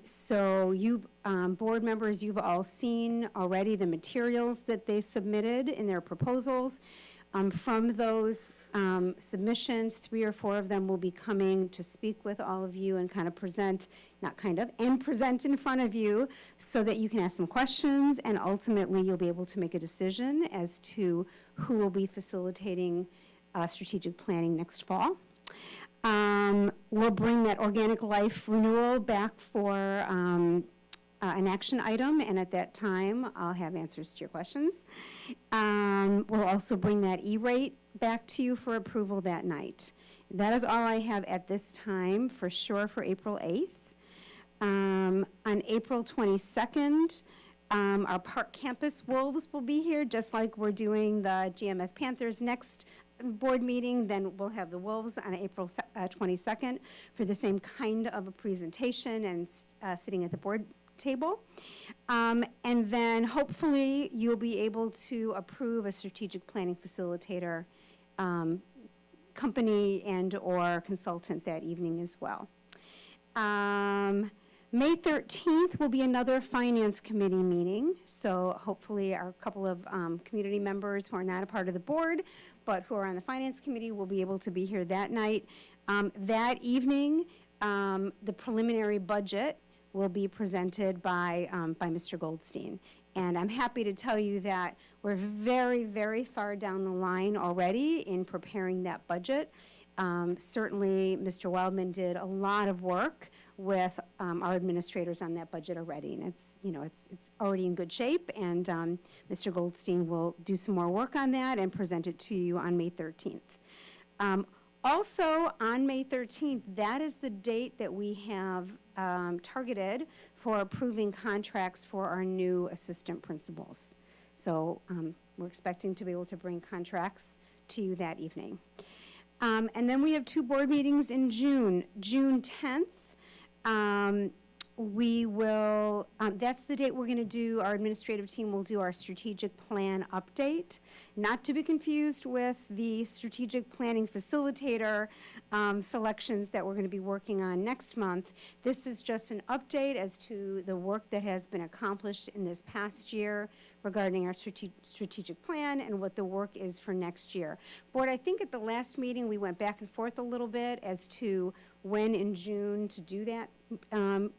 So you, board members, you've all seen already the materials that they submitted in their proposals. From those submissions, 3 or 4 of them will be coming to speak with all of you and kind of present, and present in front of you so that you can ask them questions, and ultimately you'll be able to make a decision as to who will be facilitating strategic planning next fall. We'll bring that organic life renewal back for an action item, and at that time, I'll have answers to your questions. We'll also bring that E-rate back to you for approval that night. That is all I have at this time, for sure, for April 8th. On April 22nd, our Park Campus Wolves will be here, just like we're doing the GMS Panthers next board meeting. Then we'll have the Wolves on April 22nd for the same kind of a presentation and sitting at the board table. And then hopefully you'll be able to approve a strategic planning facilitator company and or consultant that evening as well. May 13th will be another finance committee meeting. So hopefully our couple of community members who are not a part of the board but who are on the finance committee will be able to be here that night. That evening, the preliminary budget will be presented by Mr. Goldstein. And I'm happy to tell you that we're very, very far down the line already in preparing that budget. Certainly, Mr. Wildman did a lot of work with our administrators on that budget already, and it's already in good shape. And Mr. Goldstein will do some more work on that and present it to you on May 13th. Also, on May 13th, that is the date that we have targeted for approving contracts for our new assistant principals. So we're expecting to be able to bring contracts to you that evening. And then we have 2 board meetings in June. June 10th, we will, that's the date we're going to do, our administrative team will do our strategic plan update, not to be confused with the strategic planning facilitator selections that we're going to be working on next month. This is just an update as to the work that has been accomplished in this past year regarding our strategic plan and what the work is for next year. Board, I think at the last meeting we went back and forth a little bit as to when in June to do that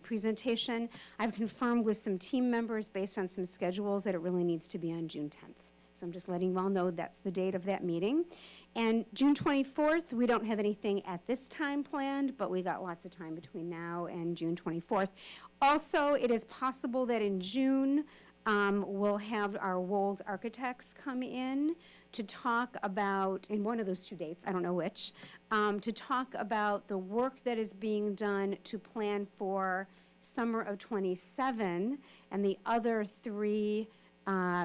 presentation. I've confirmed with some team members based on some schedules that it really needs to be on June 10th. So I'm just letting you all know that's the date of that meeting. And June 24th, we don't have anything at this time planned, but we got lots of time between now and June 24th. Also, it is possible that in June, we'll have our Wold architects come in to talk about, in one of those 2 dates, I don't know which, to talk about the work that is being done to plan for summer of '27 and the other 3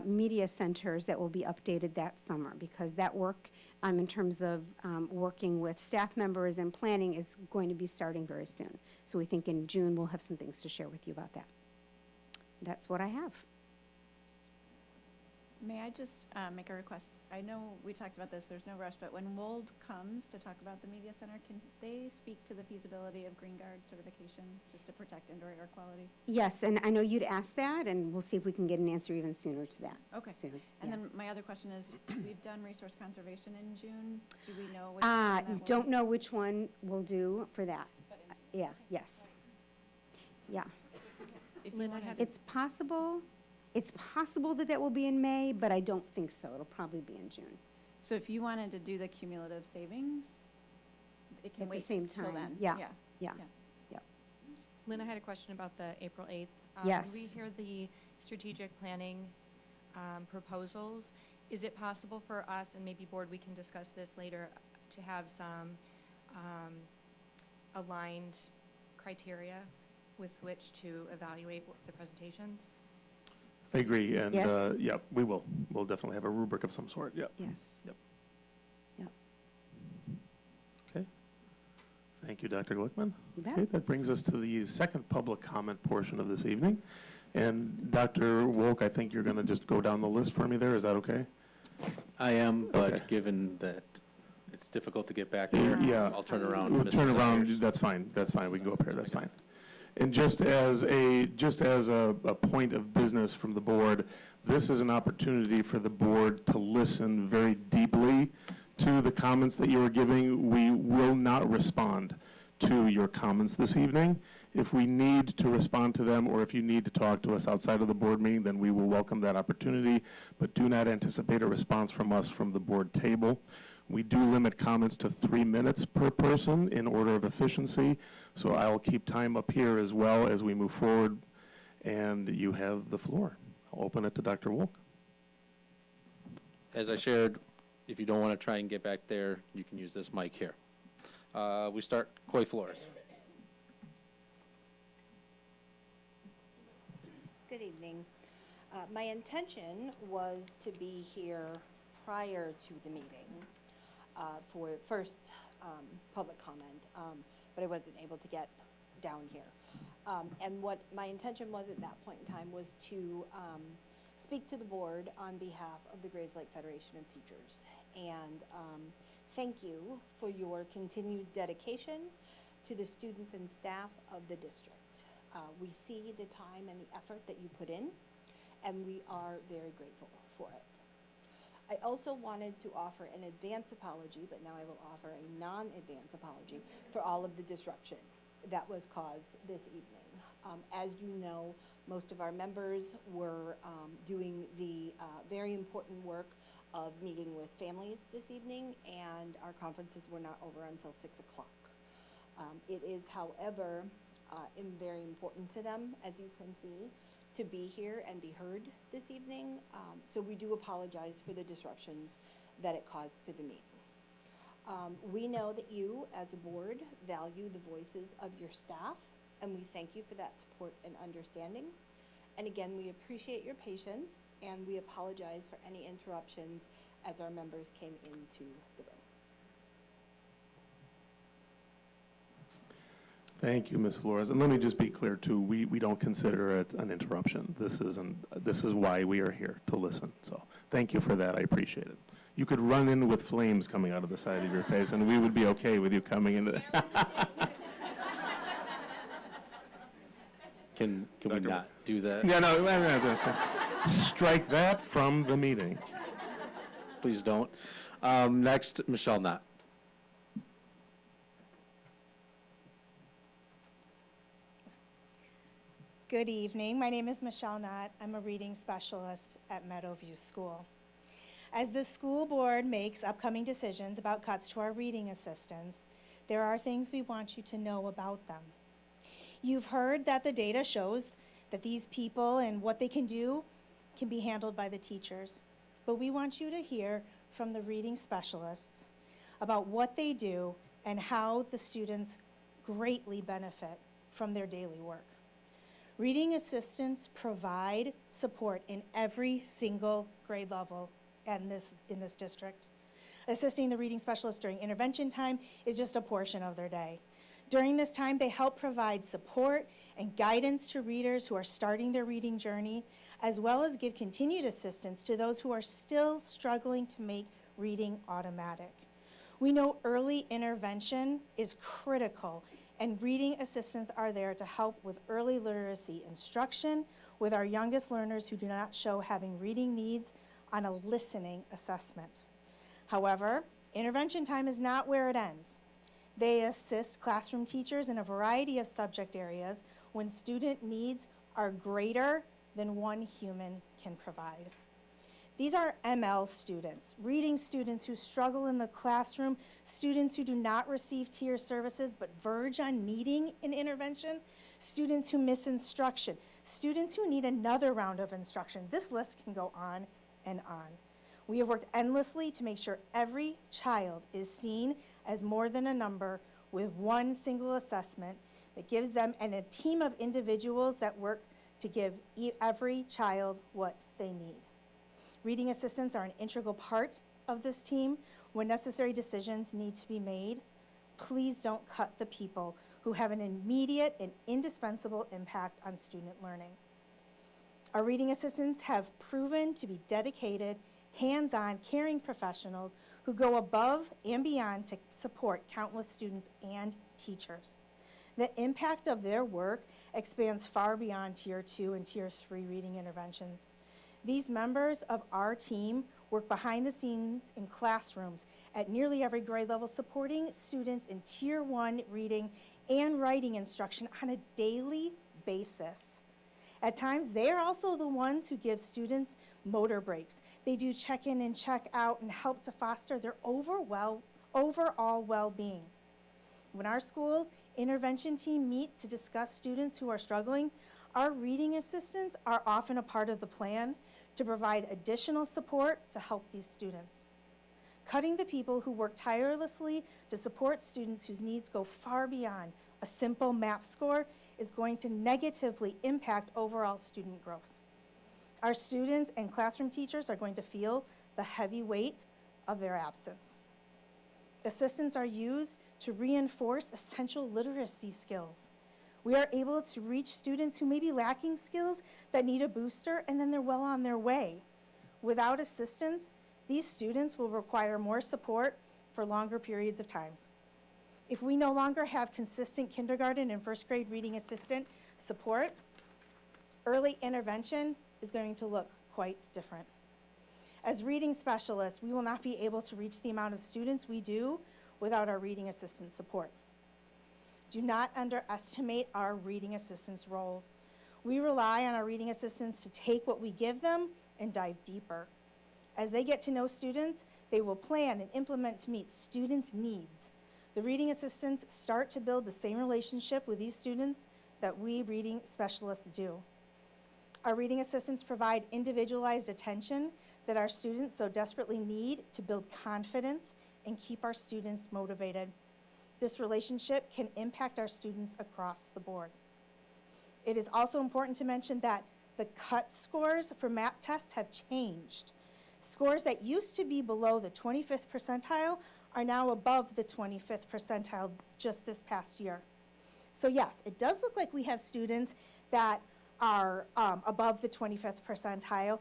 media centers that will be updated that summer, because that work in terms of working with staff members and planning is going to be starting very soon. So we think in June we'll have some things to share with you about that. That's what I have. May I just make a request? I know we talked about this, there's no rush, but when Wold comes to talk about the media center, can they speak to the feasibility of Green Guard certification, just to protect indoor air quality? Yes, and I know you'd asked that, and we'll see if we can get an answer even sooner to that. Okay. Sooner, And yeah. then my other question is, we've done resource conservation in June. Do we know which one that will? Don't know which one we'll do for that. But in- Yeah, yes. Yeah. If you Lynn, I wanted had to- It's possible that that will be in May, but I don't think so. It'll probably be in June. So if you wanted to do the cumulative savings, it can At the wait same till time, then. yeah. Yeah. Yeah. Lynn, I had a question about the April 8th. Yes. When we hear the strategic planning proposals, is it possible for us, and maybe board, we can discuss this later, to have some aligned criteria with which to evaluate the presentations? I agree, and, Yes. yeah, we will. We'll definitely have a rubric of some sort, yeah. Yes. Yep. Okay. Thank you, Dr. Glickman. You bet. Okay, that brings us to the second public comment portion of this evening. And Dr. Wolk, I think you're going to just go down the list for me there. Is that okay? I am, Okay. but given that it's difficult to get back there, Yeah. I'll turn around. We'll Mr. turn around, Zayers. that's fine, that's fine, we can go up here, that's fine. And just as a point of business from the board, this is an opportunity for the board to listen very deeply to the comments that you are giving. We will not respond to your comments this evening. If we need to respond to them, or if you need to talk to us outside of the board meeting, then we will welcome that opportunity, but do not anticipate a response from us from the board table. We do limit comments to 3 minutes per person in order of efficiency, so I'll keep time up here as well as we move forward, and you have the floor. I'll open it to Dr. Wolk. As I shared, if you don't want to try and get back there, you can use this mic here. We start Coy Flores. Good evening. My intention was to be here prior to the meeting for first public comment, but I wasn't able to get down here. And what my intention was at that point in time was to speak to the board on behalf of the Grays Lake Federation of Teachers. And thank you for your continued dedication to the students and staff of the district. We see the time and the effort that you put in, and we are very grateful for it. I also wanted to offer an advance apology, but now I will offer a non-advance apology for all of the disruption that was caused this evening. As you know, most of our members were doing the very important work of meeting with families this evening, and our conferences were not over until 6 o'clock. It is, however, very important to them, as you can see, to be here and be heard this evening. So we do apologize for the disruptions that it caused to the meeting. We know that you, as a board, value the voices of your staff, and we thank you for that support and understanding. And again, we appreciate your patience, and we apologize for any interruptions as our members came into the room. Thank you, Ms. Flores. And let me just be clear, too, we don't consider it an interruption. This is why we are here, to listen. So thank you for that. I appreciate it. You could run in with flames coming out of the side of your face, and we would be okay with you coming into the... Can we Dr. not do that? Yeah, no, strike that from the meeting. Please don't. Next, Michelle Knott. Good evening. My name is Michelle Knott. I'm a reading specialist at Meadowview School. As the school board makes upcoming decisions about cuts to our reading assistants, there are things we want you to know about them. You've heard that the data shows that these people and what they can do can be handled by the teachers. But we want you to hear from the reading specialists about what they do and how the students greatly benefit from their daily work. Reading assistants provide support in every single grade level in this district. Assisting the reading specialists during intervention time is just a portion of their day. During this time, they help provide support and guidance to readers who are starting their reading journey, as well as give continued assistance to those who are still struggling to make reading automatic. We know early intervention is critical, and reading assistants are there to help with early literacy instruction with our youngest learners who do not show having reading needs on a listening assessment. However, intervention time is not where it ends. They assist classroom teachers in a variety of subject areas when student needs are greater than one human can provide. These are ML students, reading students who struggle in the classroom, students who do not receive tier services but verge on needing an intervention, students who miss instruction, students who need another round of instruction. This list can go on and on. We have worked endlessly to make sure every child is seen as more than a number with one single assessment that gives them and a team of individuals that work to give every child what they need. Reading assistants are an integral part of this team. When necessary decisions need to be made, please don't cut the people who have an immediate and indispensable impact on student learning. Our reading assistants have proven to be dedicated, hands-on, caring professionals who go above and beyond to support countless students and teachers. The impact of their work expands far beyond Tier 2 and Tier 3 reading interventions. These members of our team work behind the scenes in classrooms at nearly every grade level, supporting students in Tier 1 reading and writing instruction on a daily basis. At times, they are also the ones who give students motor breaks. They do check-in and check-out and help to foster their overall well-being. When our school's intervention team meet to discuss students who are struggling, our reading assistants are often a part of the plan to provide additional support to help these students. Cutting the people who work tirelessly to support students whose needs go far beyond a simple MAP score is going to negatively impact overall student growth. Our students and classroom teachers are going to feel the heavy weight of their absence. Assistants are used to reinforce essential literacy skills. We are able to reach students who may be lacking skills that need a booster, and then they're well on their way. Without assistance, these students will require more support for longer periods of times. If we no longer have consistent kindergarten and first grade reading assistant support, early intervention is going to look quite different. As reading specialists, we will not be able to reach the amount of students we do without our reading assistant support. Do not underestimate our reading assistants' roles. We rely on our reading assistants to take what we give them and dive deeper. As they get to know students, they will plan and implement to meet students' needs. The reading assistants start to build the same relationship with these students that we reading specialists do. Our reading assistants provide individualized attention that our students so desperately need to build confidence and keep our students motivated. This relationship can impact our students across the board. It is also important to mention that the cut scores for MAP tests have changed. Scores that used to be below the 25th percentile are now above the 25th percentile just this past year. So yes, it does look like we have students that are above the 25th percentile,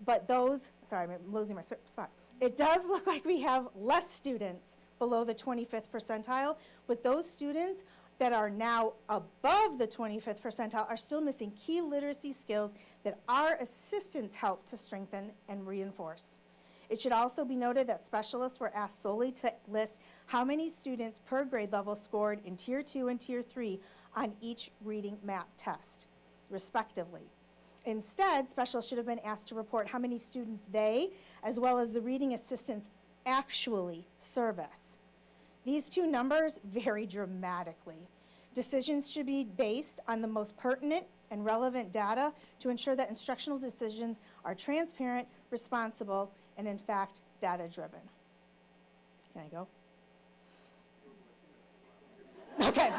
but those, sorry, I'm losing my spot. It does look like we have less students below the 25th percentile, but those students that are now above the 25th percentile are still missing key literacy skills that our assistants help to strengthen and reinforce. It should also be noted that specialists were asked solely to list how many students per grade level scored in Tier 2 and Tier 3 on each reading MAP test, respectively. Instead, specialists should have been asked to report how many students they, as well as the reading assistants, actually service. These two numbers vary dramatically. Decisions should be based on the most pertinent and relevant data to ensure that instructional decisions are transparent, responsible, and in fact, data-driven. Can I go? Okay.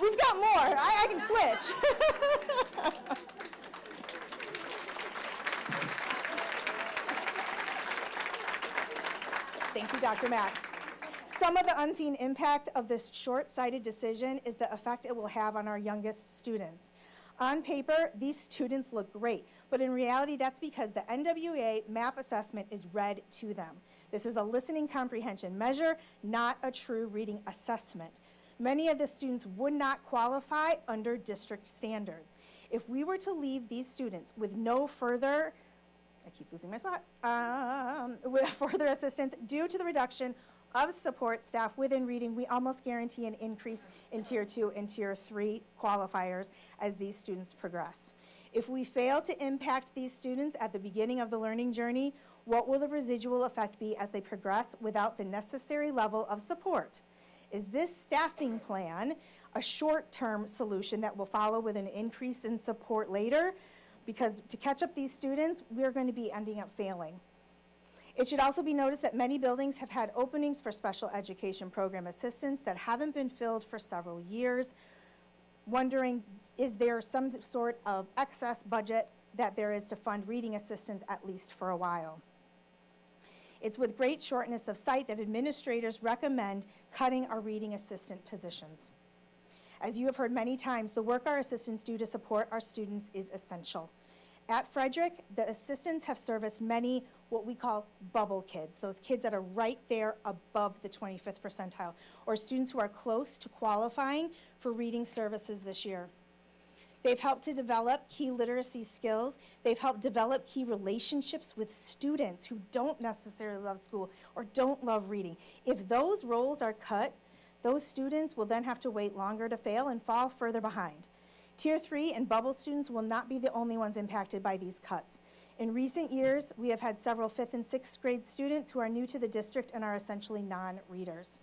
We've got more. I can switch. Thank you, Dr. Mack. Some of the unseen impact of this short-sighted decision is the effect it will have on our youngest students. On paper, these students look great, but in reality, that's because the NWEA MAP assessment is read to them. This is a listening comprehension measure, not a true reading assessment. Many of the students would not qualify under district standards. If we were to leave these students with no further, I keep losing my spot, with further assistance due to the reduction of support staff within reading, we almost guarantee an increase in Tier 2 and Tier 3 qualifiers as these students progress. If we fail to impact these students at the beginning of the learning journey, what will the residual effect be as they progress without the necessary level of support? Is this staffing plan a short-term solution that will follow with an increase in support later? Because to catch up these students, we're going to be ending up failing. It should also be noticed that many buildings have had openings for special education program assistants that haven't been filled for several years. Wondering, is there some sort of excess budget that there is to fund reading assistants at least for a while? It's with great shortness of sight that administrators recommend cutting our reading assistant positions. As you have heard many times, the work our assistants do to support our students is essential. At Frederick, the assistants have serviced many what we call bubble kids, those kids that are right there above the 25th percentile, or students who are close to qualifying for reading services this year. They've helped to develop key literacy skills. They've helped develop key relationships with students who don't necessarily love school or don't love reading. If those roles are cut, those students will then have to wait longer to fail and fall further behind. Tier 3 and bubble students will not be the only ones impacted by these cuts. In recent years, we have had several 5th and 6th grade students who are new to the district and are essentially non-readers.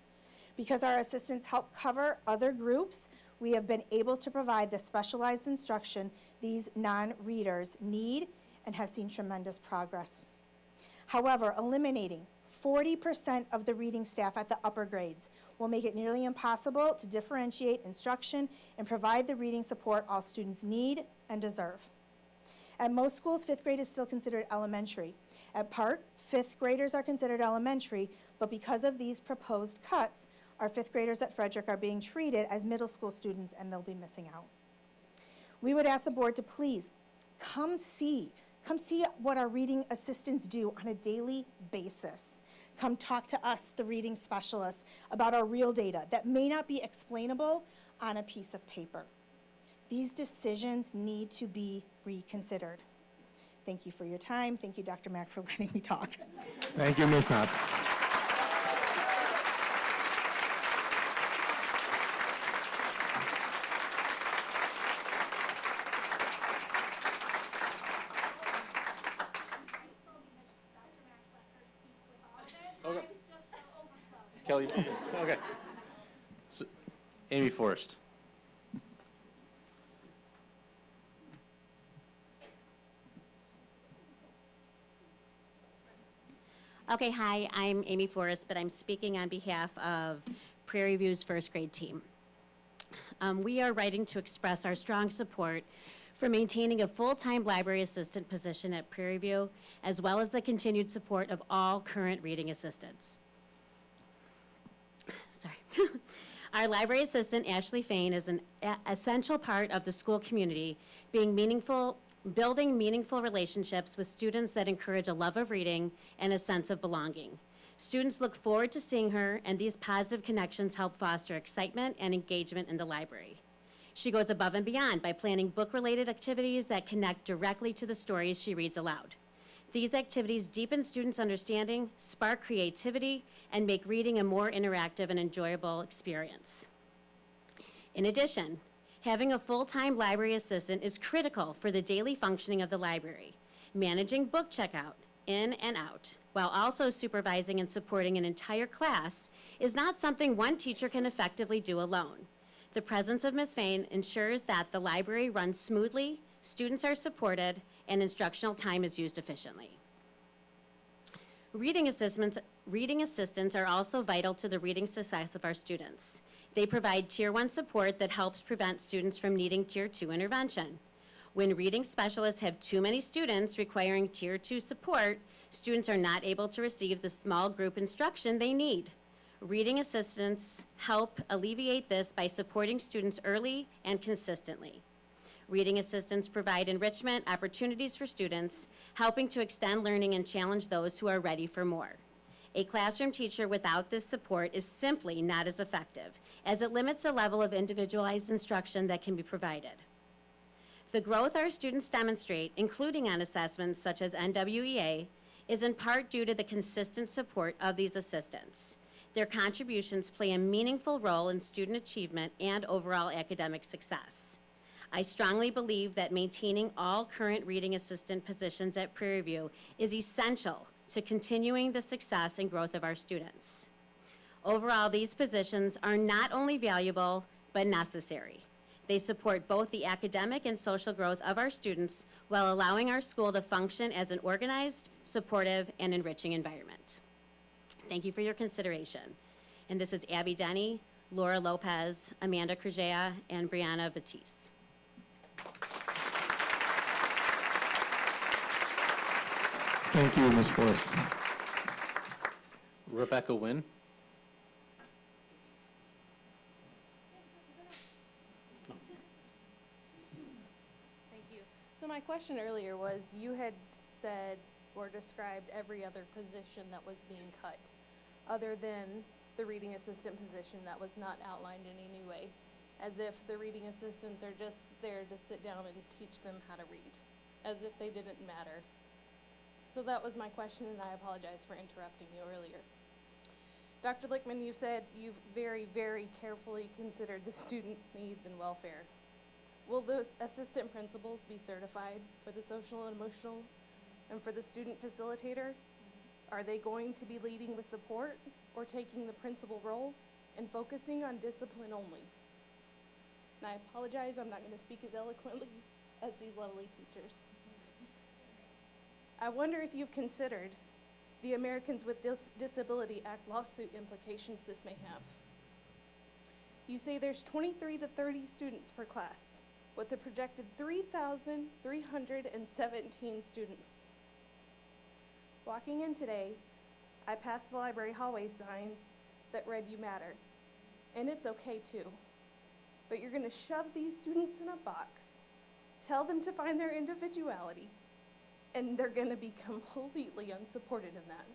Because our assistants help cover other groups, we have been able to provide the specialized instruction these non-readers need and have seen tremendous progress. However, eliminating 40% of the reading staff at the upper grades will make it nearly impossible to differentiate instruction and provide the reading support all students need and deserve. At most schools, 5th grade is still considered elementary. At Park, 5th graders are considered elementary, but because of these proposed cuts, our 5th graders at Frederick are being treated as middle school students and they'll be missing out. We would ask the board to please come see what our reading assistants do on a daily basis. Come talk to us, the reading specialists, about our real data that may not be explainable on a piece of paper. These decisions need to be reconsidered. Thank you for your time. Thank you, Dr. Mack, for letting me talk. Thank you, Ms. Knott. Okay. Kelly, okay. So, Amy Forrest. Okay, hi, I'm Amy Forrest, but I'm speaking on behalf of Prairie View's first grade team. We are writing to express our strong support for maintaining a full-time library assistant position at Prairie View, as well as the continued support of all current reading assistants. Sorry. Our library assistant, Ashley Fain, is an essential part of the school community, building meaningful relationships with students that encourage a love of reading and a sense of belonging. Students look forward to seeing her, and these positive connections help foster excitement and engagement in the library. She goes above and beyond by planning book-related activities that connect directly to the stories she reads aloud. These activities deepen students' understanding, spark creativity, and make reading a more interactive and enjoyable experience. In addition, having a full-time library assistant is critical for the daily functioning of the library, managing book checkout in and out, while also supervising and supporting an entire class is not something one teacher can effectively do alone. The presence of Ms. Fain ensures that the library runs smoothly, students are supported, and instructional time is used efficiently. Reading assistants are also vital to the reading success of our students. They provide Tier 1 support that helps prevent students from needing Tier 2 intervention. When reading specialists have too many students requiring Tier 2 support, students are not able to receive the small group instruction they need. Reading assistants help alleviate this by supporting students early and consistently. Reading assistants provide enrichment opportunities for students, helping to extend learning and challenge those who are ready for more. A classroom teacher without this support is simply not as effective, as it limits the level of individualized instruction that can be provided. The growth our students demonstrate, including on assessments such as NWEA, is in part due to the consistent support of these assistants. Their contributions play a meaningful role in student achievement and overall academic success. I strongly believe that maintaining all current reading assistant positions at Prairie View is essential to continuing the success and growth of our students. Overall, these positions are not only valuable, but necessary. They support both the academic and social growth of our students while allowing our school to function as an organized, supportive, and enriching environment. Thank you for your consideration. And this is Abby Denny, Laura Lopez, Amanda Krajea, and Brianna Batiste. Thank you, Ms. Forrest. Rebecca Wynn. Thank you. So my question earlier was, you had said or described every other position that was being cut, other than the reading assistant position that was not outlined in any way, as if the reading assistants are just there to sit down and teach them how to read, as if they didn't matter. So that was my question, and I apologize for interrupting you earlier. Dr. Lichtman, you said you've very, very carefully considered the students' needs and welfare. Will those assistant principals be certified for the social and emotional and for the student facilitator? Are they going to be leading with support or taking the principal role and focusing on discipline only? And I apologize, I'm not going to speak as eloquently as these lovely teachers. I wonder if you've considered the Americans with Disability Act lawsuit implications this may have. You say there's 23 to 30 students per class, with a projected 3,317 students. Walking in today, I passed the library hallway signs that read "You Matter," and it's okay too. But you're gonna shove these students in a box, tell them to find their individuality, and they're gonna be completely unsupported in that.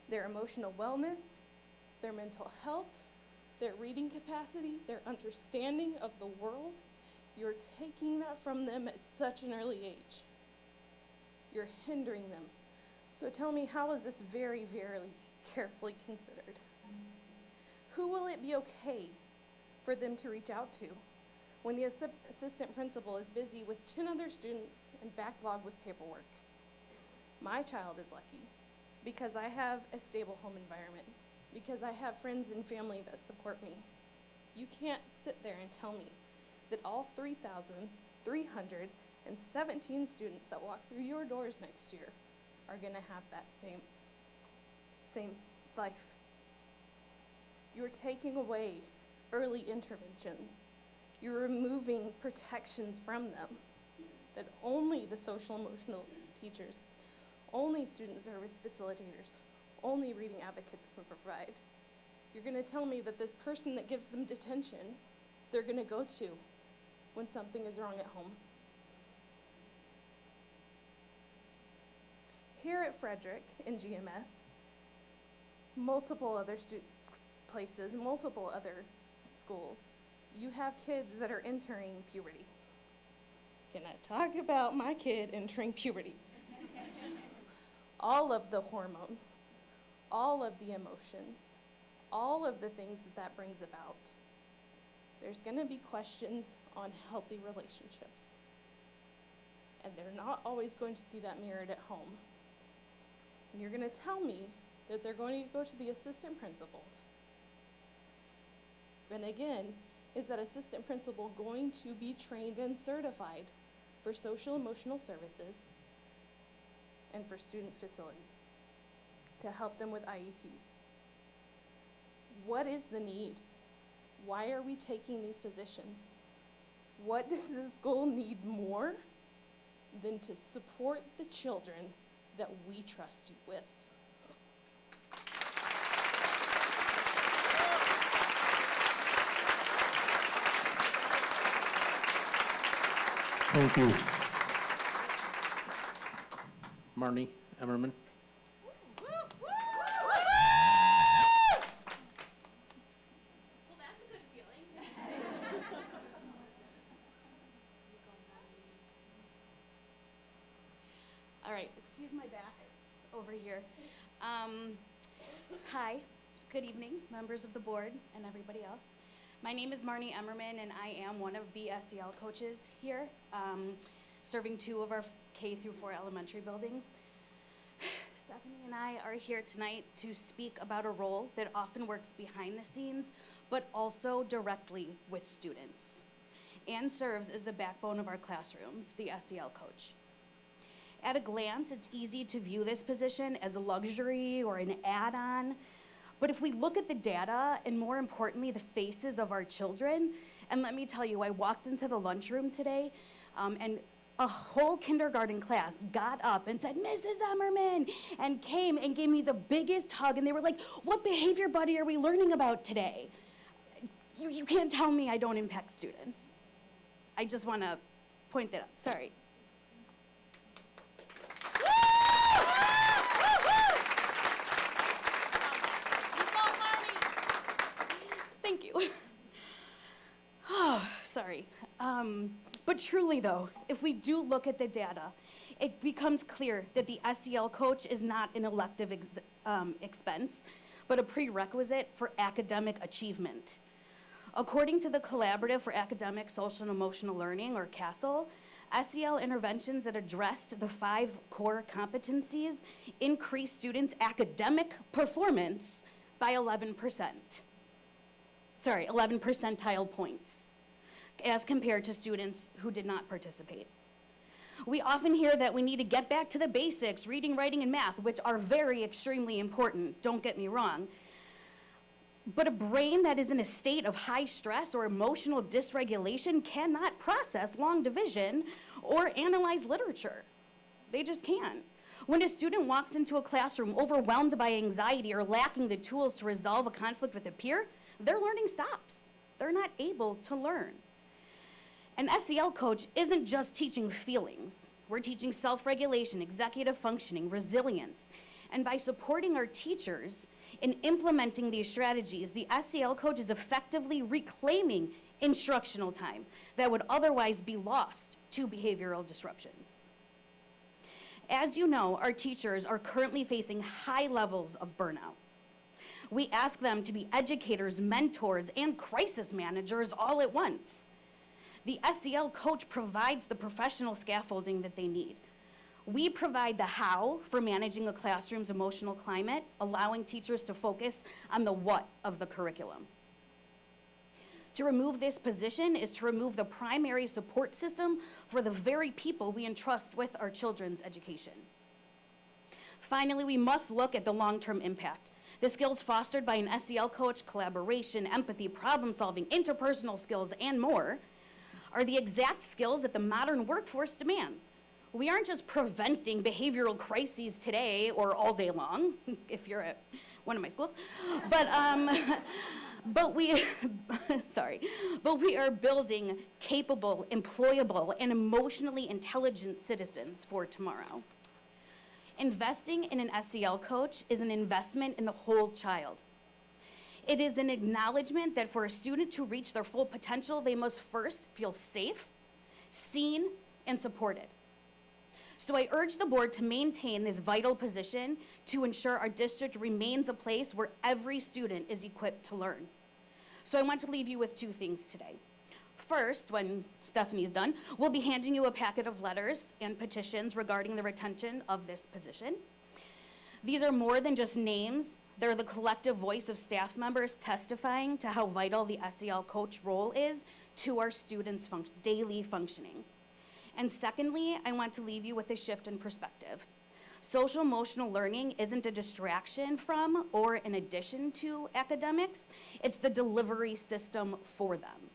Their emotional wellness, their mental health, their reading capacity, their understanding of the world, you're taking that from them at such an early age. You're hindering them. So tell me, how is this very, very carefully considered? Who will it be okay for them to reach out to when the assistant principal is busy with 10 other students and backlogged with paperwork? My child is lucky because I have a stable home environment, because I have friends and family that support me. You can't sit there and tell me that all 3,317 students that walk through your doors next year are gonna have that same life. You're taking away early interventions. You're removing protections from them that only the social emotional teachers, only student service facilitators, only reading advocates can provide. You're gonna tell me that the person that gives them detention, they're gonna go to when something is wrong at home. Here at Frederick in GMS, multiple other places, multiple other schools, you have kids that are entering puberty. Can I talk about my kid entering puberty? All of the hormones, all of the emotions, all of the things that brings about. There's gonna be questions on healthy relationships. And they're not always going to see that mirrored at home. And you're gonna tell me that they're going to go to the assistant principal. And again, is that assistant principal going to be trained and certified for social emotional services and for student facilities to help them with IEPs? What is the need? Why are we taking these positions? What does the school need more than to support the children that we trust you with? Thank you. Marnie Emmerman. All right, excuse my back over here. Hi, good evening, members of the board and everybody else. My name is Marnie Emmerman, and I am one of the SEL coaches here, serving 2 of our K through 4 elementary buildings. Stephanie and I are here tonight to speak about a role that often works behind the scenes, but also directly with students, and serves as the backbone of our classrooms, the SEL coach. At a glance, it's easy to view this position as a luxury or an add-on, but if we look at the data, and more importantly, the faces of our children, and let me tell you, I walked into the lunchroom today, and a whole kindergarten class got up and said, "Mrs. Emmerman," and came and gave me the biggest hug, and they were like, "What behavior buddy are we learning about today?" You can't tell me I don't impact students. I just want to point that out. Sorry. Thank you. Oh, sorry. But truly though, if we do look at the data, it becomes clear that the SEL coach is not an elective expense, but a prerequisite for academic achievement. According to the Collaborative for Academic, Social, and Emotional Learning, or CASEL, SEL interventions that addressed the 5 core competencies increased students' academic performance by 11 percentile points, as compared to students who did not participate. We often hear that we need to get back to the basics, reading, writing, and math, which are very extremely important, don't get me wrong. But a brain that is in a state of high stress or emotional dysregulation cannot process long division or analyze literature. They just can't. When a student walks into a classroom overwhelmed by anxiety or lacking the tools to resolve a conflict with a peer, their learning stops. They're not able to learn. An SEL coach isn't just teaching feelings. We're teaching self-regulation, executive functioning, resilience. And by supporting our teachers in implementing these strategies, the SEL coach is effectively reclaiming instructional time that would otherwise be lost to behavioral disruptions. As you know, our teachers are currently facing high levels of burnout. We ask them to be educators, mentors, and crisis managers all at once. The SEL coach provides the professional scaffolding that they need. We provide the how for managing a classroom's emotional climate, allowing teachers to focus on the what of the curriculum. To remove this position is to remove the primary support system for the very people we entrust with our children's education. Finally, we must look at the long-term impact. The skills fostered by an SEL coach, collaboration, empathy, problem solving, interpersonal skills, and more, are the exact skills that the modern workforce demands. We aren't just preventing behavioral crises today or all day long, if you're at one of my schools, but we are building capable, employable, and emotionally intelligent citizens for tomorrow. Investing in an SEL coach is an investment in the whole child. It is an acknowledgement that for a student to reach their full potential, they must first feel safe, seen, and supported. So I urge the board to maintain this vital position to ensure our district remains a place where every student is equipped to learn. So I want to leave you with 2 things today. First, when Stephanie's done, we'll be handing you a packet of letters and petitions regarding the retention of this position. These are more than just names. They're the collective voice of staff members testifying to how vital the SEL coach role is to our students' daily functioning. And secondly, I want to leave you with a shift in perspective. Social emotional learning isn't a distraction from or an addition to academics. It's the delivery system for them.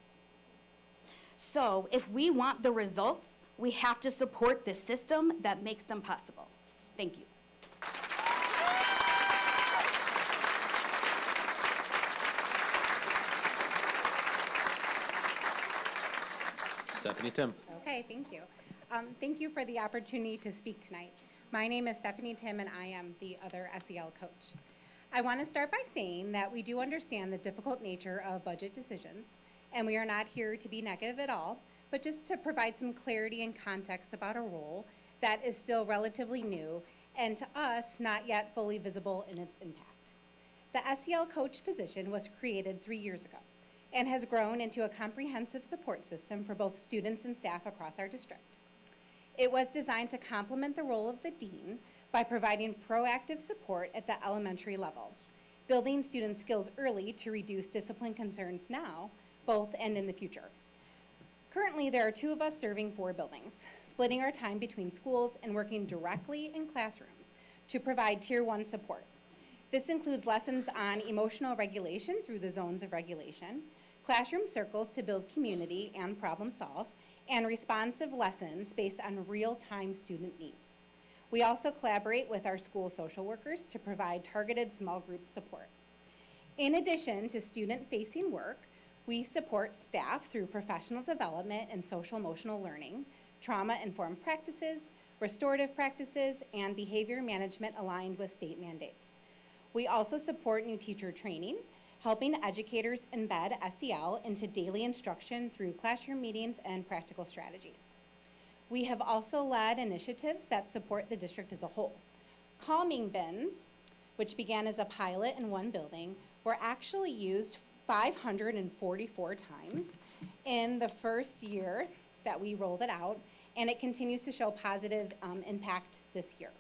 So if we want the results, we have to support the system that makes them possible. Thank you. Stephanie Tim. Okay, thank you. Thank you for the opportunity to speak tonight. My name is Stephanie Tim, and I am the other SEL coach. I want to start by saying that we do understand the difficult nature of budget decisions, and we are not here to be negative at all, but just to provide some clarity and context about a role that is still relatively new and to us not yet fully visible in its impact. The SEL coach position was created 3 years ago and has grown into a comprehensive support system for both students and staff across our district. It was designed to complement the role of the dean by providing proactive support at the elementary level, building student skills early to reduce discipline concerns now, both and in the future. Currently, there are 2 of us serving 4 buildings, splitting our time between schools and working directly in classrooms to provide Tier 1 support. This includes lessons on emotional regulation through the zones of regulation, classroom circles to build community and problem solve, and responsive lessons based on real-time student needs. We also collaborate with our school social workers to provide targeted small group support. In addition to student-facing work, we support staff through professional development and social-emotional learning, trauma-informed practices, restorative practices, and behavior management aligned with state mandates. We also support new teacher training, helping educators embed SEL into daily instruction through classroom meetings and practical strategies. We have also led initiatives that support the district as a whole. Calming bins, which began as a pilot in 1 building, were actually used 544 times in the first year that we rolled it out, and it continues to show positive impact this year.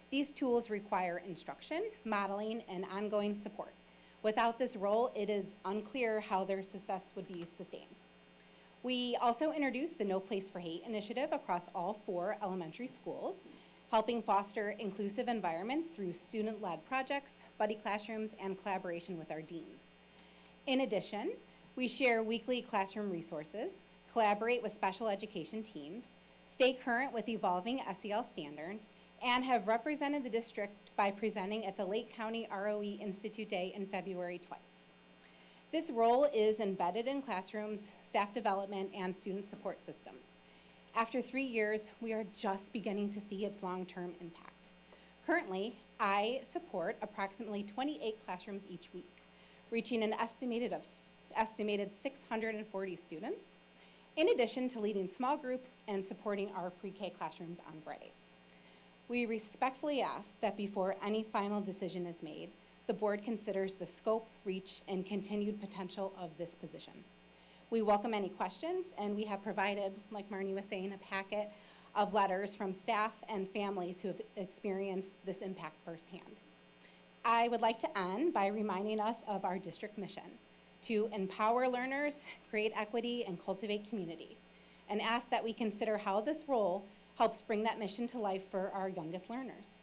These tools require instruction, modeling, and ongoing support. Without this role, it is unclear how their success would be sustained. We also introduced the No Place for Hate initiative across all 4 elementary schools, helping foster inclusive environments through student-led projects, buddy classrooms, and collaboration with our deans. In addition, we share weekly classroom resources, collaborate with special education teams, stay current with evolving SEL standards, and have represented the district by presenting at the Lake County ROE Institute Day in February twice. This role is embedded in classrooms, staff development, and student support systems. After 3 years, we are just beginning to see its long-term impact. Currently, I support approximately 28 classrooms each week, reaching an estimated 640 students, in addition to leading small groups and supporting our pre-K classrooms on Fridays. We respectfully ask that before any final decision is made, the board considers the scope, reach, and continued potential of this position. We welcome any questions, and we have provided, like Marnie was saying, a packet of letters from staff and families who have experienced this impact firsthand. I would like to end by reminding us of our district mission: to empower learners, create equity, and cultivate community, and ask that we consider how this role helps bring that mission to life for our youngest learners.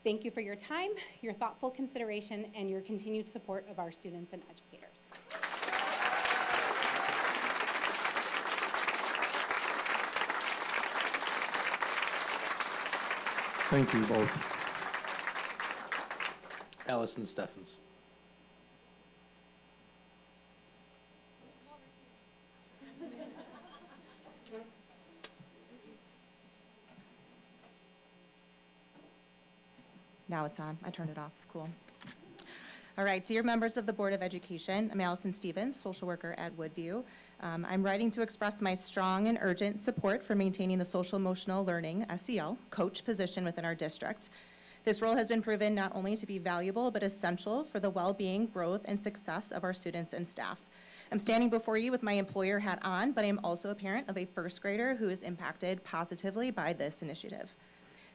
Thank you for your time, your thoughtful consideration, and your continued support of our students and educators. Thank you both. Allison Steffens. Now it's on. I turned it off. Cool. All right, dear members of the Board of Education, I'm Allison Stevens, social worker at Woodview. I'm writing to express my strong and urgent support for maintaining the social emotional learning, SEL, coach position within our district. This role has been proven not only to be valuable, but essential for the well-being, growth, and success of our students and staff. I'm standing before you with my employer hat on, but I'm also a parent of a first grader who is impacted positively by this initiative.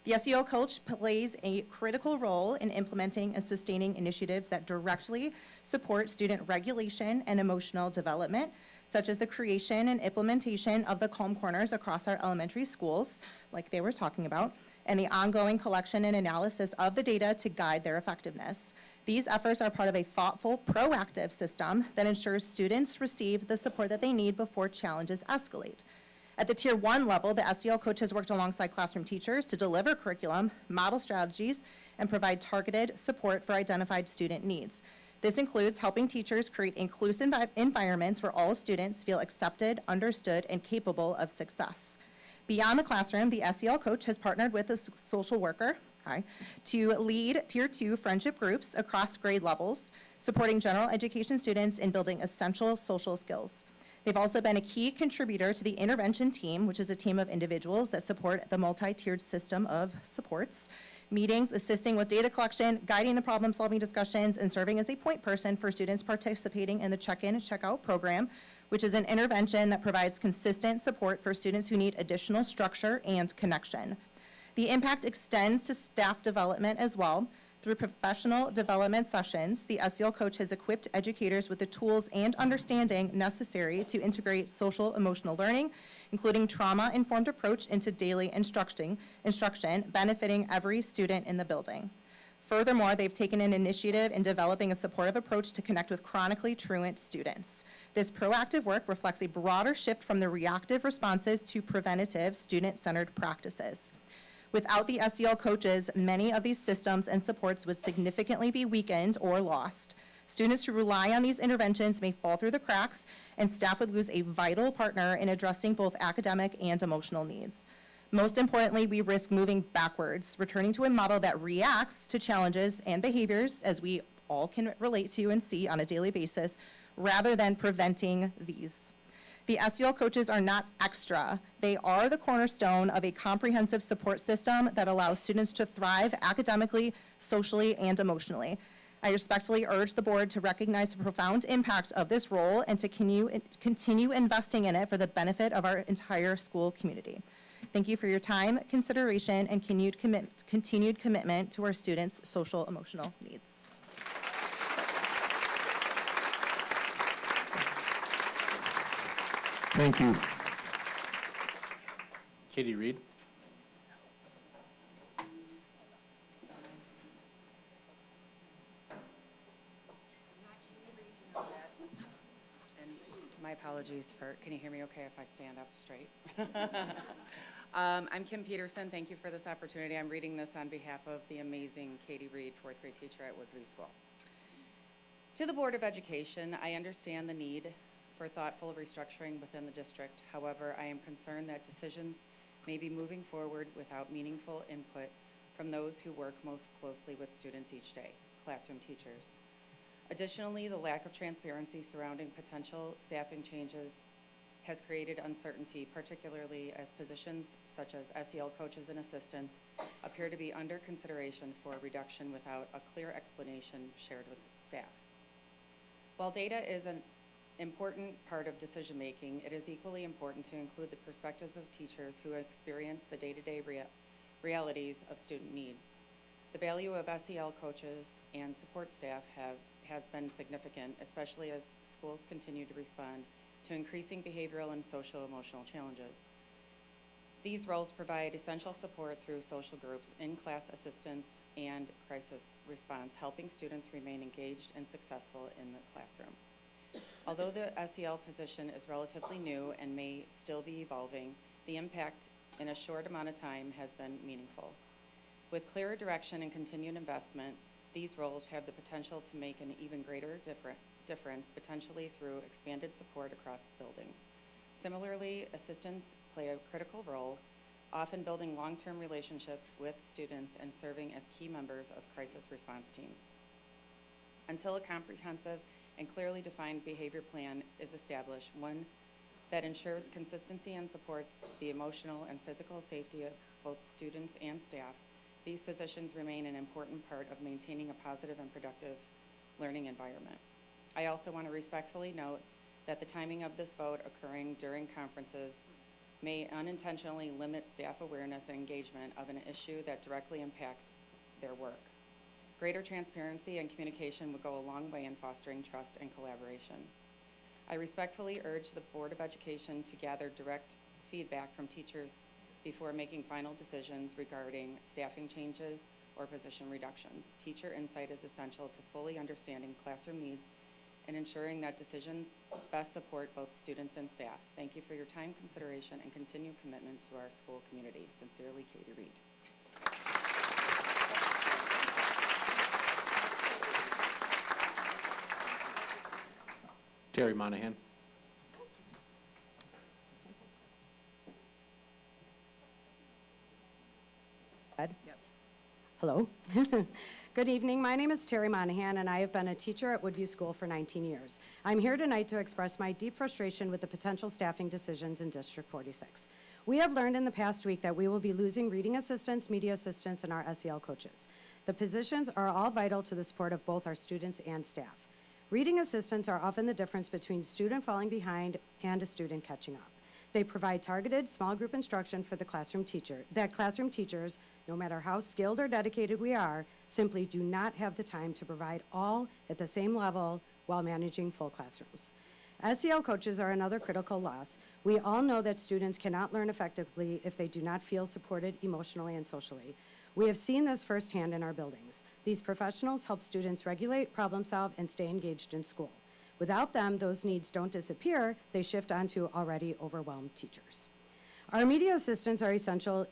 The SEL coach plays a critical role in implementing and sustaining initiatives that directly support student regulation and emotional development, such as the creation and implementation of the Calm Corners across our elementary schools, like they were talking about, and the ongoing collection and analysis of the data to guide their effectiveness. These efforts are part of a thoughtful, proactive system that ensures students receive the support that they need before challenges escalate. At the Tier 1 level, the SEL coach has worked alongside classroom teachers to deliver curriculum, model strategies, and provide targeted support for identified student needs. This includes helping teachers create inclusive environments where all students feel accepted, understood, and capable of success. Beyond the classroom, the SEL coach has partnered with a social worker to lead Tier 2 friendship groups across grade levels, supporting general education students in building essential social skills. They've also been a key contributor to the intervention team, which is a team of individuals that support the multi-tiered system of supports, meetings, assisting with data collection, guiding the problem-solving discussions, and serving as a point person for students participating in the check-in, check-out program, which is an intervention that provides consistent support for students who need additional structure and connection. The impact extends to staff development as well. Through professional development sessions, the SEL coach has equipped educators with the tools and understanding necessary to integrate social emotional learning, including trauma-informed approach into daily instruction, benefiting every student in the building. Furthermore, they've taken an initiative in developing a supportive approach to connect with chronically truant students. This proactive work reflects a broader shift from the reactive responses to preventative, student-centered practices. Without the SEL coaches, many of these systems and supports would significantly be weakened or lost. Students who rely on these interventions may fall through the cracks, and staff would lose a vital partner in addressing both academic and emotional needs. Most importantly, we risk moving backwards, returning to a model that reacts to challenges and behaviors, as we all can relate to and see on a daily basis, rather than preventing these. The SEL coaches are not extra. They are the cornerstone of a comprehensive support system that allows students to thrive academically, socially, and emotionally. I respectfully urge the board to recognize the profound impact of this role and to continue investing in it for the benefit of our entire school community. Thank you for your time, consideration, and continued commitment to our students' social emotional needs. Thank you. Katie Reed. And my apologies for, can you hear me okay if I stand up straight? I'm Kim Peterson. Thank you for this opportunity. I'm reading this on behalf of the amazing Katie Reed, fourth grade teacher at Woodview School. To the Board of Education, I understand the need for thoughtful restructuring within the district. However, I am concerned that decisions may be moving forward without meaningful input from those who work most closely with students each day, classroom teachers. Additionally, the lack of transparency surrounding potential staffing changes has created uncertainty, particularly as positions such as SEL coaches and assistants appear to be under consideration for reduction without a clear explanation shared with staff. While data is an important part of decision-making, it is equally important to include the perspectives of teachers who experience the day-to-day realities of student needs. The value of SEL coaches and support staff has been significant, especially as schools continue to respond to increasing behavioral and social-emotional challenges. These roles provide essential support through social groups, in-class assistance, and crisis response, helping students remain engaged and successful in the classroom. Although the SEL position is relatively new and may still be evolving, the impact in a short amount of time has been meaningful. With clearer direction and continued investment, these roles have the potential to make an even greater difference, potentially through expanded support across buildings. Similarly, assistants play a critical role, often building long-term relationships with students and serving as key members of crisis response teams. Until a comprehensive and clearly defined behavior plan is established, one that ensures consistency and supports the emotional and physical safety of both students and staff, these positions remain an important part of maintaining a positive and productive learning environment. I also want to respectfully note that the timing of this vote occurring during conferences may unintentionally limit staff awareness and engagement of an issue that directly impacts their work. Greater transparency and communication would go a long way in fostering trust and collaboration. I respectfully urge the Board of Education to gather direct feedback from teachers before making final decisions regarding staffing changes or position reductions. Teacher insight is essential to fully understanding classroom needs and ensuring that decisions best support both students and staff. Thank you for your time, consideration, and continued commitment to our school community. Sincerely, Katie Reed. Terry Monahan. ahead. Yep. Hello. Good evening. My name is Terry Monahan, and I have been a teacher at Woodview School for 19 years. I'm here tonight to express my deep frustration with the potential staffing decisions in District 46. We have learned in the past week that we will be losing reading assistants, media assistants, and our SEL coaches. The positions are all vital to the support of both our students and staff. Reading assistants are often the difference between a student falling behind and a student catching up. They provide targeted small group instruction for the classroom teachers, no matter how skilled or dedicated we are, simply do not have the time to provide all at the same level while managing full classrooms. SEL coaches are another critical loss. We all know that students cannot learn effectively if they do not feel supported emotionally and socially. We have seen this firsthand in our buildings. These professionals help students regulate, problem solve, and stay engaged in school. Without them, those needs don't disappear, they shift onto already overwhelmed teachers. Our media assistants are essential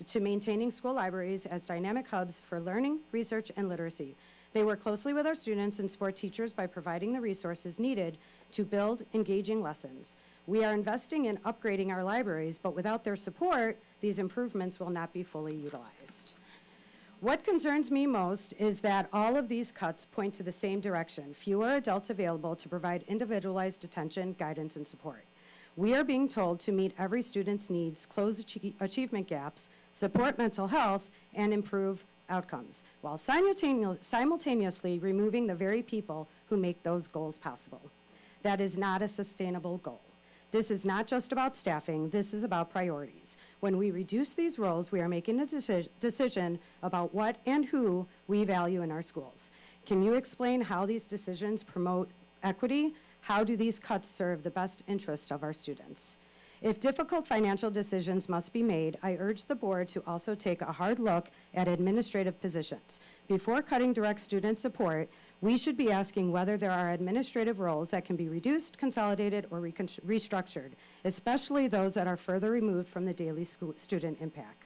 to maintaining school libraries as dynamic hubs for learning, research, and literacy. They work closely with our students and support teachers by providing the resources needed to build engaging lessons. We are investing in upgrading our libraries, but without their support, these improvements will not be fully utilized. What concerns me most is that all of these cuts point to the same direction: fewer adults available to provide individualized attention, guidance, and support. We are being told to meet every student's needs, close achievement gaps, support mental health, and improve outcomes, while simultaneously removing the very people who make those goals possible. That is not a sustainable goal. This is not just about staffing, this is about priorities. When we reduce these roles, we are making a decision about what and who we value in our schools. Can you explain how these decisions promote equity? How do these cuts serve the best interest of our students? If difficult financial decisions must be made, I urge the board to also take a hard look at administrative positions. Before cutting direct student support, we should be asking whether there are administrative roles that can be reduced, consolidated, or restructured, especially those that are further removed from the daily student impact.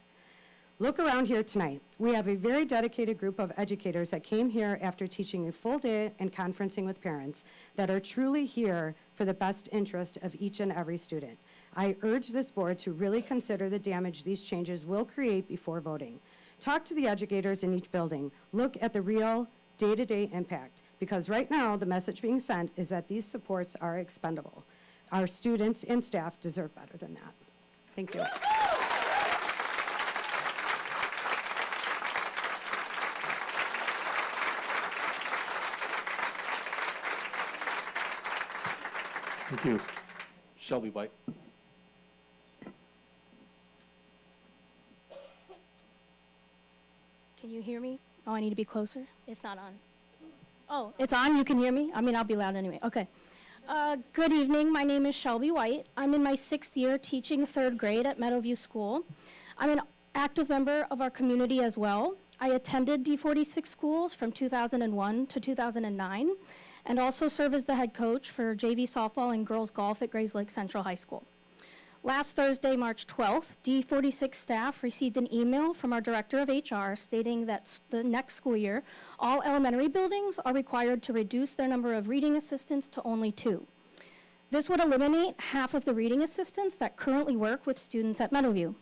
Look around here tonight. We have a very dedicated group of educators that came here after teaching a full day and conferencing with parents that are truly here for the best interest of each and every student. I urge this board to really consider the damage these changes will create before voting. Talk to the educators in each building. Look at the real day-to-day impact, because right now the message being sent is that these supports are expendable. Our students and staff deserve better than that. Thank you. Thank you. Shelby White. Can you hear me? Oh, I need to be closer. It's not on. Oh, it's on? You can hear me? I mean, I'll be loud anyway. Okay. Good evening. My name is Shelby White. I'm in my 6th year teaching 3rd grade at Meadowview School. I'm an active member of our community as well. I attended D46 schools from 2001 to 2009 and also serve as the head coach for JV softball and girls golf at Grays Lake Central High School. Last Thursday, March 12th, D46 staff received an email from our director of HR stating that the next school year, all elementary buildings are required to reduce their number of reading assistants to only 2. This would eliminate half of the reading assistants that currently work with students at Meadowview.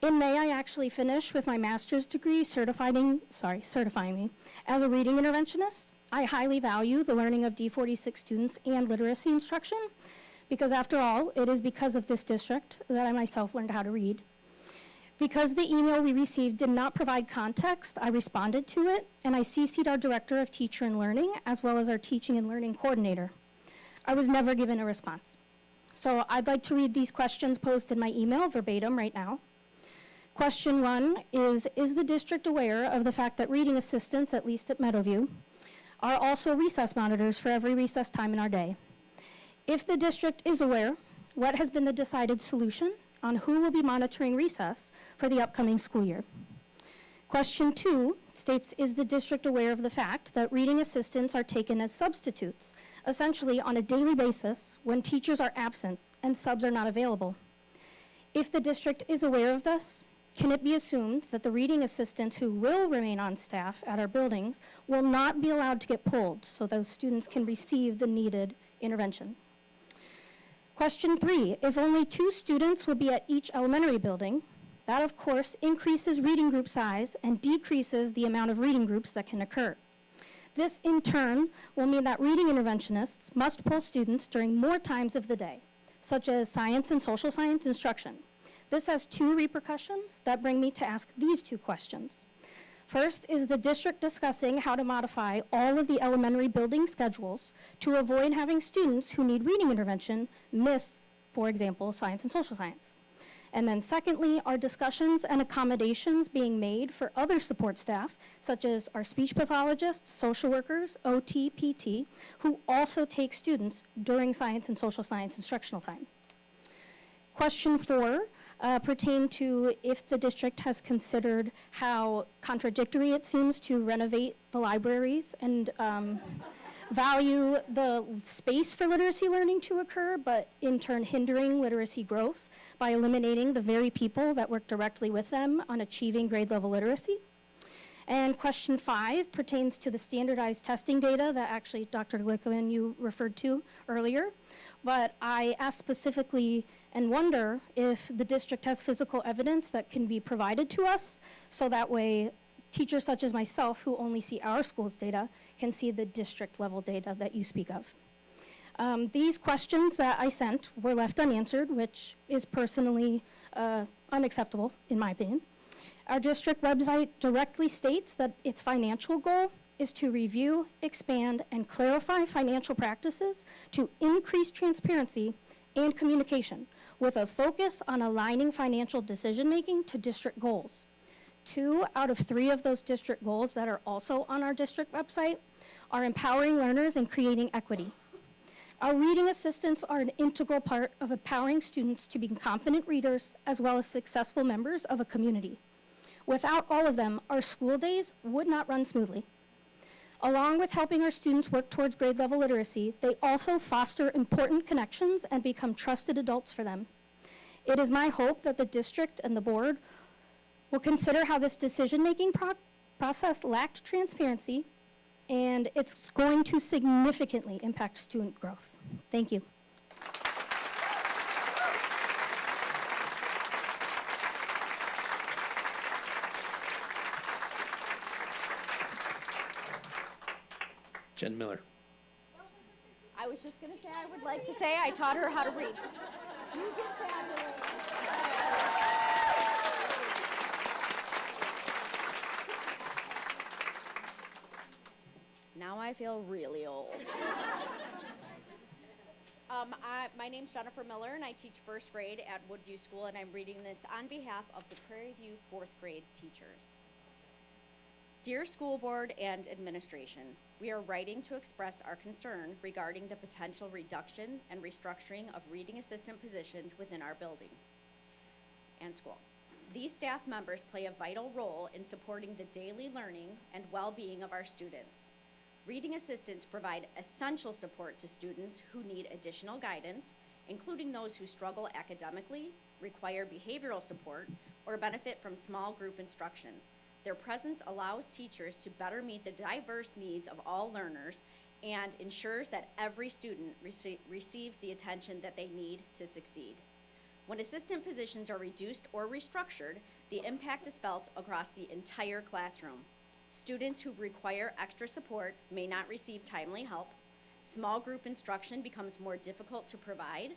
In May, I actually finished with my master's degree certifying me as a reading interventionist. I highly value the learning of D46 students and literacy instruction, because after all, it is because of this district that I myself learned how to read. Because the email we received did not provide context, I responded to it, and I CC'd our Director of Teacher and Learning, as well as our Teaching and Learning Coordinator. I was never given a response. So I'd like to read these questions posted in my email verbatim right now. Question 1 is the district aware of the fact that reading assistants, at least at Meadowview, are also recess monitors for every recess time in our day? If the district is aware, what has been the decided solution on who will be monitoring recess for the upcoming school year? Question 2 states, is the district aware of the fact that reading assistants are taken as substitutes, essentially on a daily basis when teachers are absent and subs are not available? If the district is aware of this, can it be assumed that the reading assistants who will remain on staff at our buildings will not be allowed to get pulled so those students can receive the needed intervention? Question 3, if only 2 students will be at each elementary building, That, of course, increases reading group size and decreases the amount of reading groups that can occur. This, in turn, will mean that reading interventionists must pull students during more times of the day, such as science and social science instruction. This has two repercussions that bring me to ask these two questions. First, is the district discussing how to modify all of the elementary building schedules to avoid having students who need reading intervention miss, for example, science and social science? And then secondly, are discussions and accommodations being made for other support staff, such as our speech pathologists, social workers, OT, PT, who also take students during science and social science instructional time? Question 4 pertain to if the district has considered how contradictory it seems to renovate the libraries and value the space for literacy learning to occur, but in turn hindering literacy growth by eliminating the very people that work directly with them on achieving grade level literacy. And question 5 pertains to the standardized testing data that actually Dr. Glickman, you referred to earlier. But I asked specifically and wonder if the district has physical evidence that can be provided to us, so that way teachers such as myself who only see our school's data can see the district level data that you speak of. These questions that I sent were left unanswered, which is personally unacceptable in my opinion. Our district website directly states that its financial goal is to review, expand, and clarify financial practices to increase transparency and communication, with a focus on aligning financial decision-making to district goals. 2 out of 3 of those district goals that are also on our district website are empowering learners and creating equity. Our reading assistants are an integral part of empowering students to be confident readers as well as successful members of a community. Without all of them, our school days would not run smoothly. Along with helping our students work towards grade level literacy, they also foster important connections and become trusted adults for them. It is my hope that the district and the board will consider how this decision-making process lacked transparency, and it's going to significantly impact student growth. Thank you. Jen Miller. I was just going to say, I would like to say I taught her how to read. You get fabulous. Now I feel really old. My name's Jennifer Miller, and I teach first grade at Woodview School, and I'm reading this on behalf of the Prairie View fourth grade teachers. Dear School Board and Administration, we are writing to express our concern regarding the potential reduction and restructuring of reading assistant positions within our building and school. These staff members play a vital role in supporting the daily learning and well-being of our students. Reading assistants provide essential support to students who need additional guidance, including those who struggle academically, require behavioral support, or benefit from small group instruction. Their presence allows teachers to better meet the diverse needs of all learners and ensures that every student receives the attention that they need to succeed. When assistant positions are reduced or restructured, the impact is felt across the entire classroom. Students who require extra support may not receive timely help, small group instruction becomes more difficult to provide,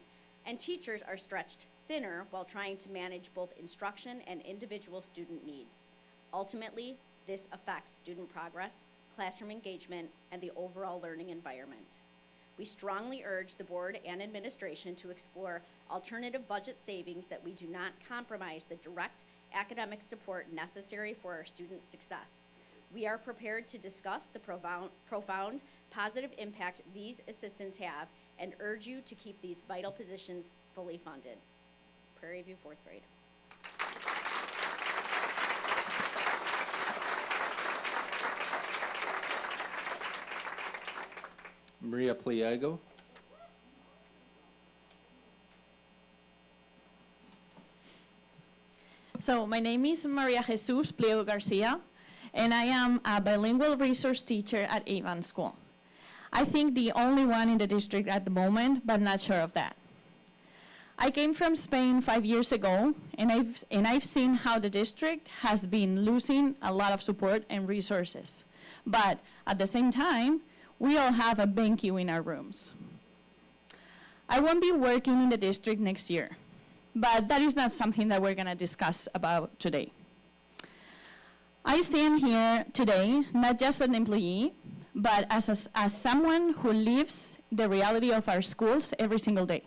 and teachers are stretched thinner while trying to manage both instruction and individual student needs. Ultimately, this affects student progress, classroom engagement, and the overall learning environment. We strongly urge the board and administration to explore alternative budget savings that we do not compromise the direct academic support necessary for our students' success. We are prepared to discuss the profound positive impact these assistants have and urge you to keep these vital positions fully funded. Prairie View fourth grade. Maria Pliego. So my name is Maria Jesus Pliego Garcia, and I am a bilingual resource teacher at Avon School. I think the only one in the district at the moment, but not sure of that. I came from Spain 5 years ago, and I've seen how the district has been losing a lot of support and resources. But at the same time, we all have a BenQ in our rooms. I won't be working in the district next year, but that is not something that we're going to discuss about today. I stand here today not just as an employee, but as someone who lives the reality of our schools every single day.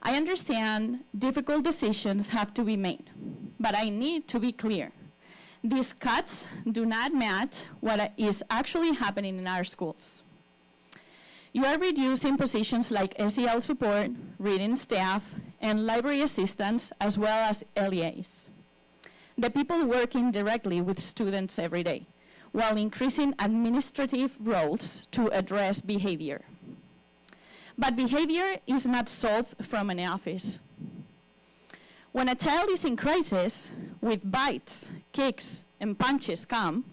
I understand difficult decisions have to be made, but I need to be clear. These cuts do not match what is actually happening in our schools. You are reducing positions like SEL support, reading staff, and library assistants, as well as LEAs, the people working directly with students every day, while increasing administrative roles to address behavior. But behavior is not solved from an office. When a child is in crisis, with bites, kicks, and punches come,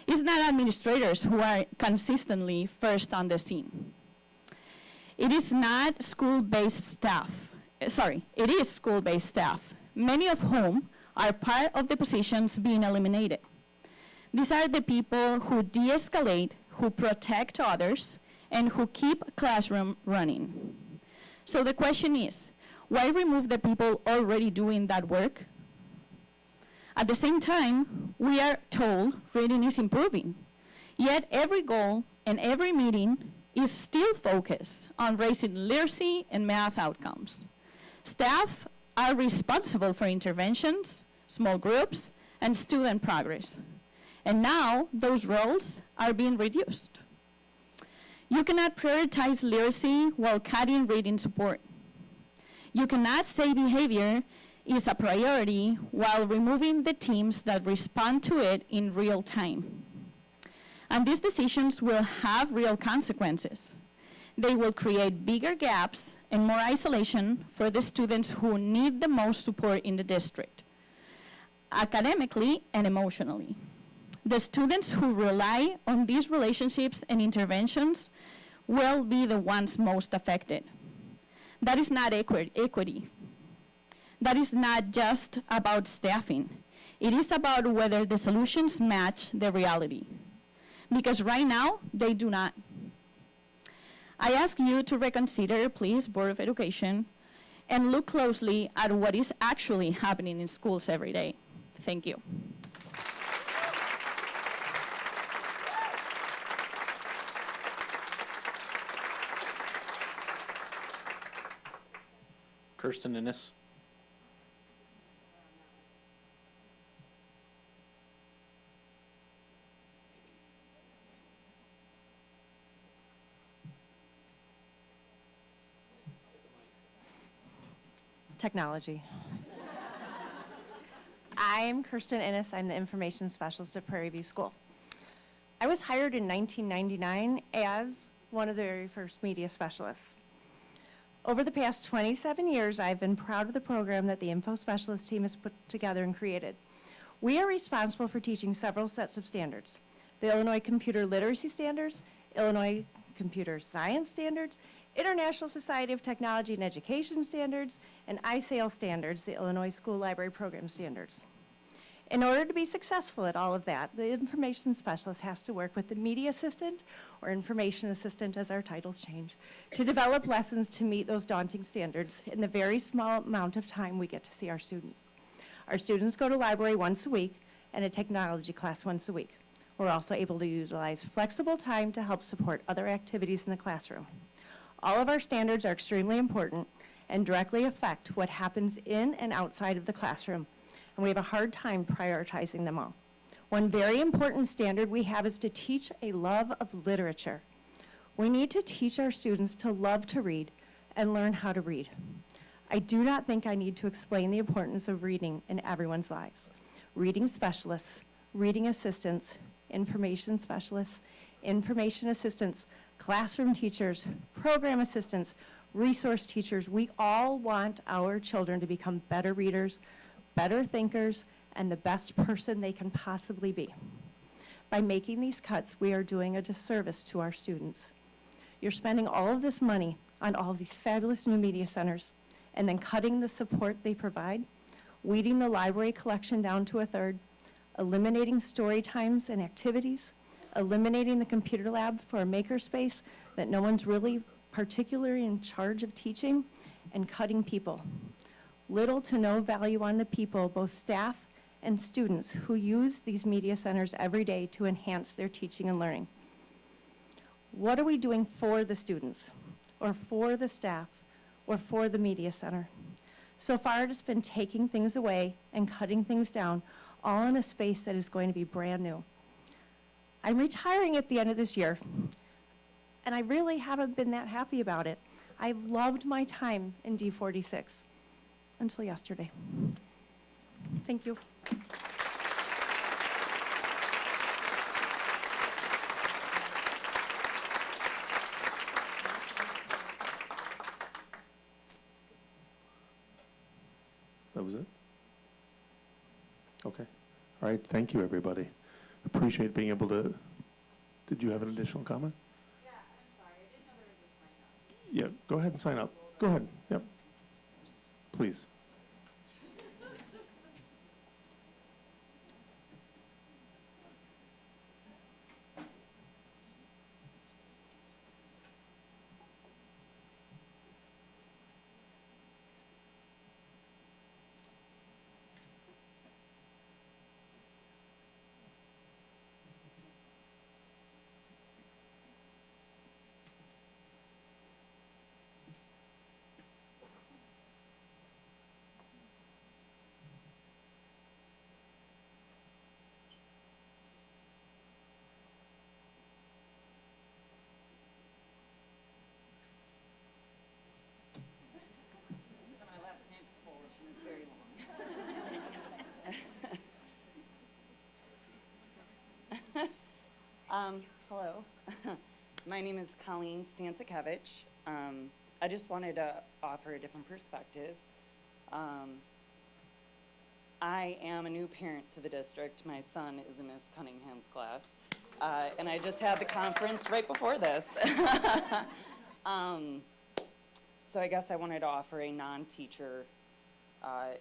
it's not administrators who are consistently first on the scene. It is not school-based staff. It is school-based staff, many of whom are part of the positions being eliminated. These are the people who de-escalate, who protect others, and who keep classroom running. So the question is, why remove the people already doing that work? At the same time, we are told reading is improving, yet every goal and every meeting is still focused on raising literacy and math outcomes. Staff are responsible for interventions, small groups, and student progress. And now those roles are being reduced. You cannot prioritize literacy while cutting reading support. You cannot say behavior is a priority while removing the teams that respond to it in real time. And these decisions will have real consequences. They will create bigger gaps and more isolation for the students who need the most support in the district, academically and emotionally. The students who rely on these relationships and interventions will be the ones most affected. That is not equity. That is not just about staffing. It is about whether the solutions match the reality. Because right now, they do not. I ask you to reconsider, please, Board of Education, and look closely at what is actually happening in schools every day. Thank you. Kirsten Innes. Technology. I'm Kirsten Innes. I'm the information specialist at Prairie View School. I was hired in 1999 as one of the very first media specialists. Over the past 27 years, I've been proud of the program that the Info Specialist team has put together and created. We are responsible for teaching several sets of standards: the Illinois Computer Literacy Standards, Illinois Computer Science Standards, International Society of Technology and Education Standards, and ISAIL Standards, the Illinois School Library Program Standards. In order to be successful at all of that, the information specialist has to work with the media assistant, or information assistant as our titles change, to develop lessons to meet those daunting standards in the very small amount of time we get to see our students. Our students go to library once a week and a technology class once a week. We're also able to utilize flexible time to help support other activities in the classroom. All of our standards are extremely important and directly affect what happens in and outside of the classroom, and we have a hard time prioritizing them all. One very important standard we have is to teach a love of literature. We need to teach our students to love to read and learn how to read. I do not think I need to explain the importance of reading in everyone's lives. Reading specialists, reading assistants, information specialists, information assistants, classroom teachers, program assistants, resource teachers, we all want our children to become better readers, better thinkers, and the best person they can possibly be. By making these cuts, we are doing a disservice to our students. You're spending all of this money on all of these fabulous new media centers and then cutting the support they provide, weeding the library collection down to a third, eliminating story times and activities, eliminating the computer lab for a makerspace that no one's really particularly in charge of teaching, and cutting people. Little to no value on the people, both staff and students, who use these media centers every day to enhance their teaching and learning. What are we doing for the students, or for the staff, or for the media center? So far, it has been taking things away and cutting things down, all in a space that is going to be brand new. I'm retiring at the end of this year, and I really haven't been that happy about it. I've loved my time in D46 until yesterday. Thank you. That was it? Okay. All right, thank you, everybody. Appreciate being able to, did you have an additional comment? Yeah, I'm sorry, I didn't know there was a sign up. Yeah, go ahead and sign up. Go ahead, yep. Please. Hello, my name is Colleen Stancikevich. I just wanted to offer a different perspective. I am a new parent to the district. My son is in Miss Cunningham's class, and I just had the conference right before this. So I guess I wanted to offer a non-teacher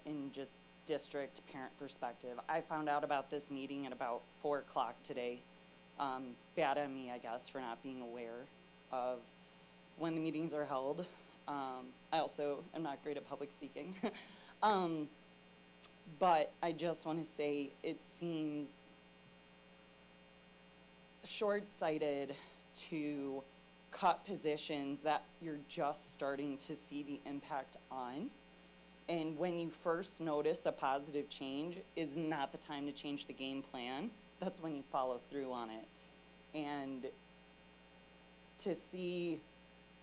in just district parent perspective. I found out about this meeting at about 4 o'clock today. Bad on me, I guess, for not being aware of when the meetings are held. I also am not great at public speaking. But I just want to say it seems short-sighted to cut positions that you're just starting to see the impact on. And when you first notice a positive change is not the time to change the game plan. That's when you follow through on it. And to see,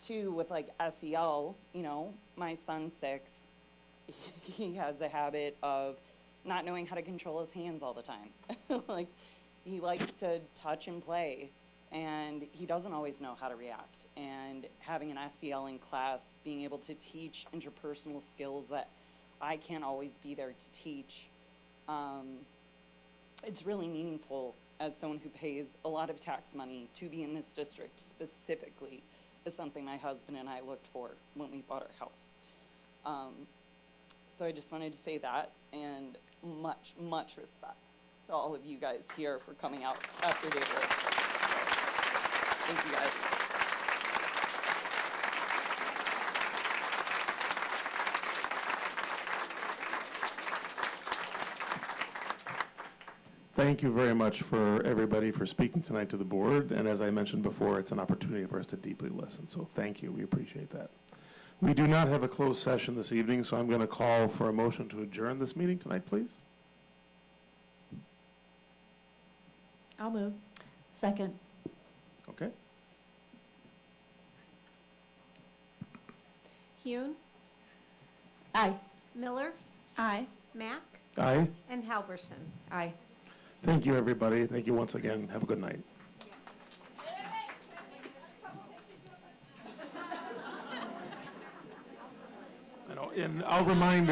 too, with like SEL, you know, my son's 6, he has a habit of not knowing how to control his hands all the time. Like, he likes to touch and play, and he doesn't always know how to react. And having an SEL in class, being able to teach interpersonal skills that I can't always be there to teach, it's really meaningful as someone who pays a lot of tax money to be in this district specifically, is something my husband and I looked for when we bought our house. So I just wanted to say that, and much, much respect to all of you guys here for coming out after day work. Thank you guys. Thank you very much for everybody for speaking tonight to the board. And as I mentioned before, it's an opportunity for us to deeply listen. So thank you. We appreciate that. We do not have a closed session this evening, so I'm going to call for a motion to adjourn this meeting tonight, please. I'll move. Second. Okay. Hune, Aye. Miller, Aye. Mack, Aye. and Halverson. Aye. Thank you, everybody. Thank you once again. Have a good night. I know, and I'll remind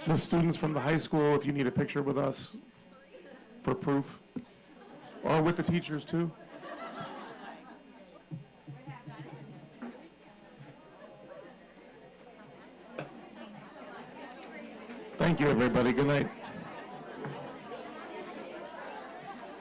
the students from the high school, if you need a picture with us for proof, or with the teachers too. Thank you, everybody. Good night.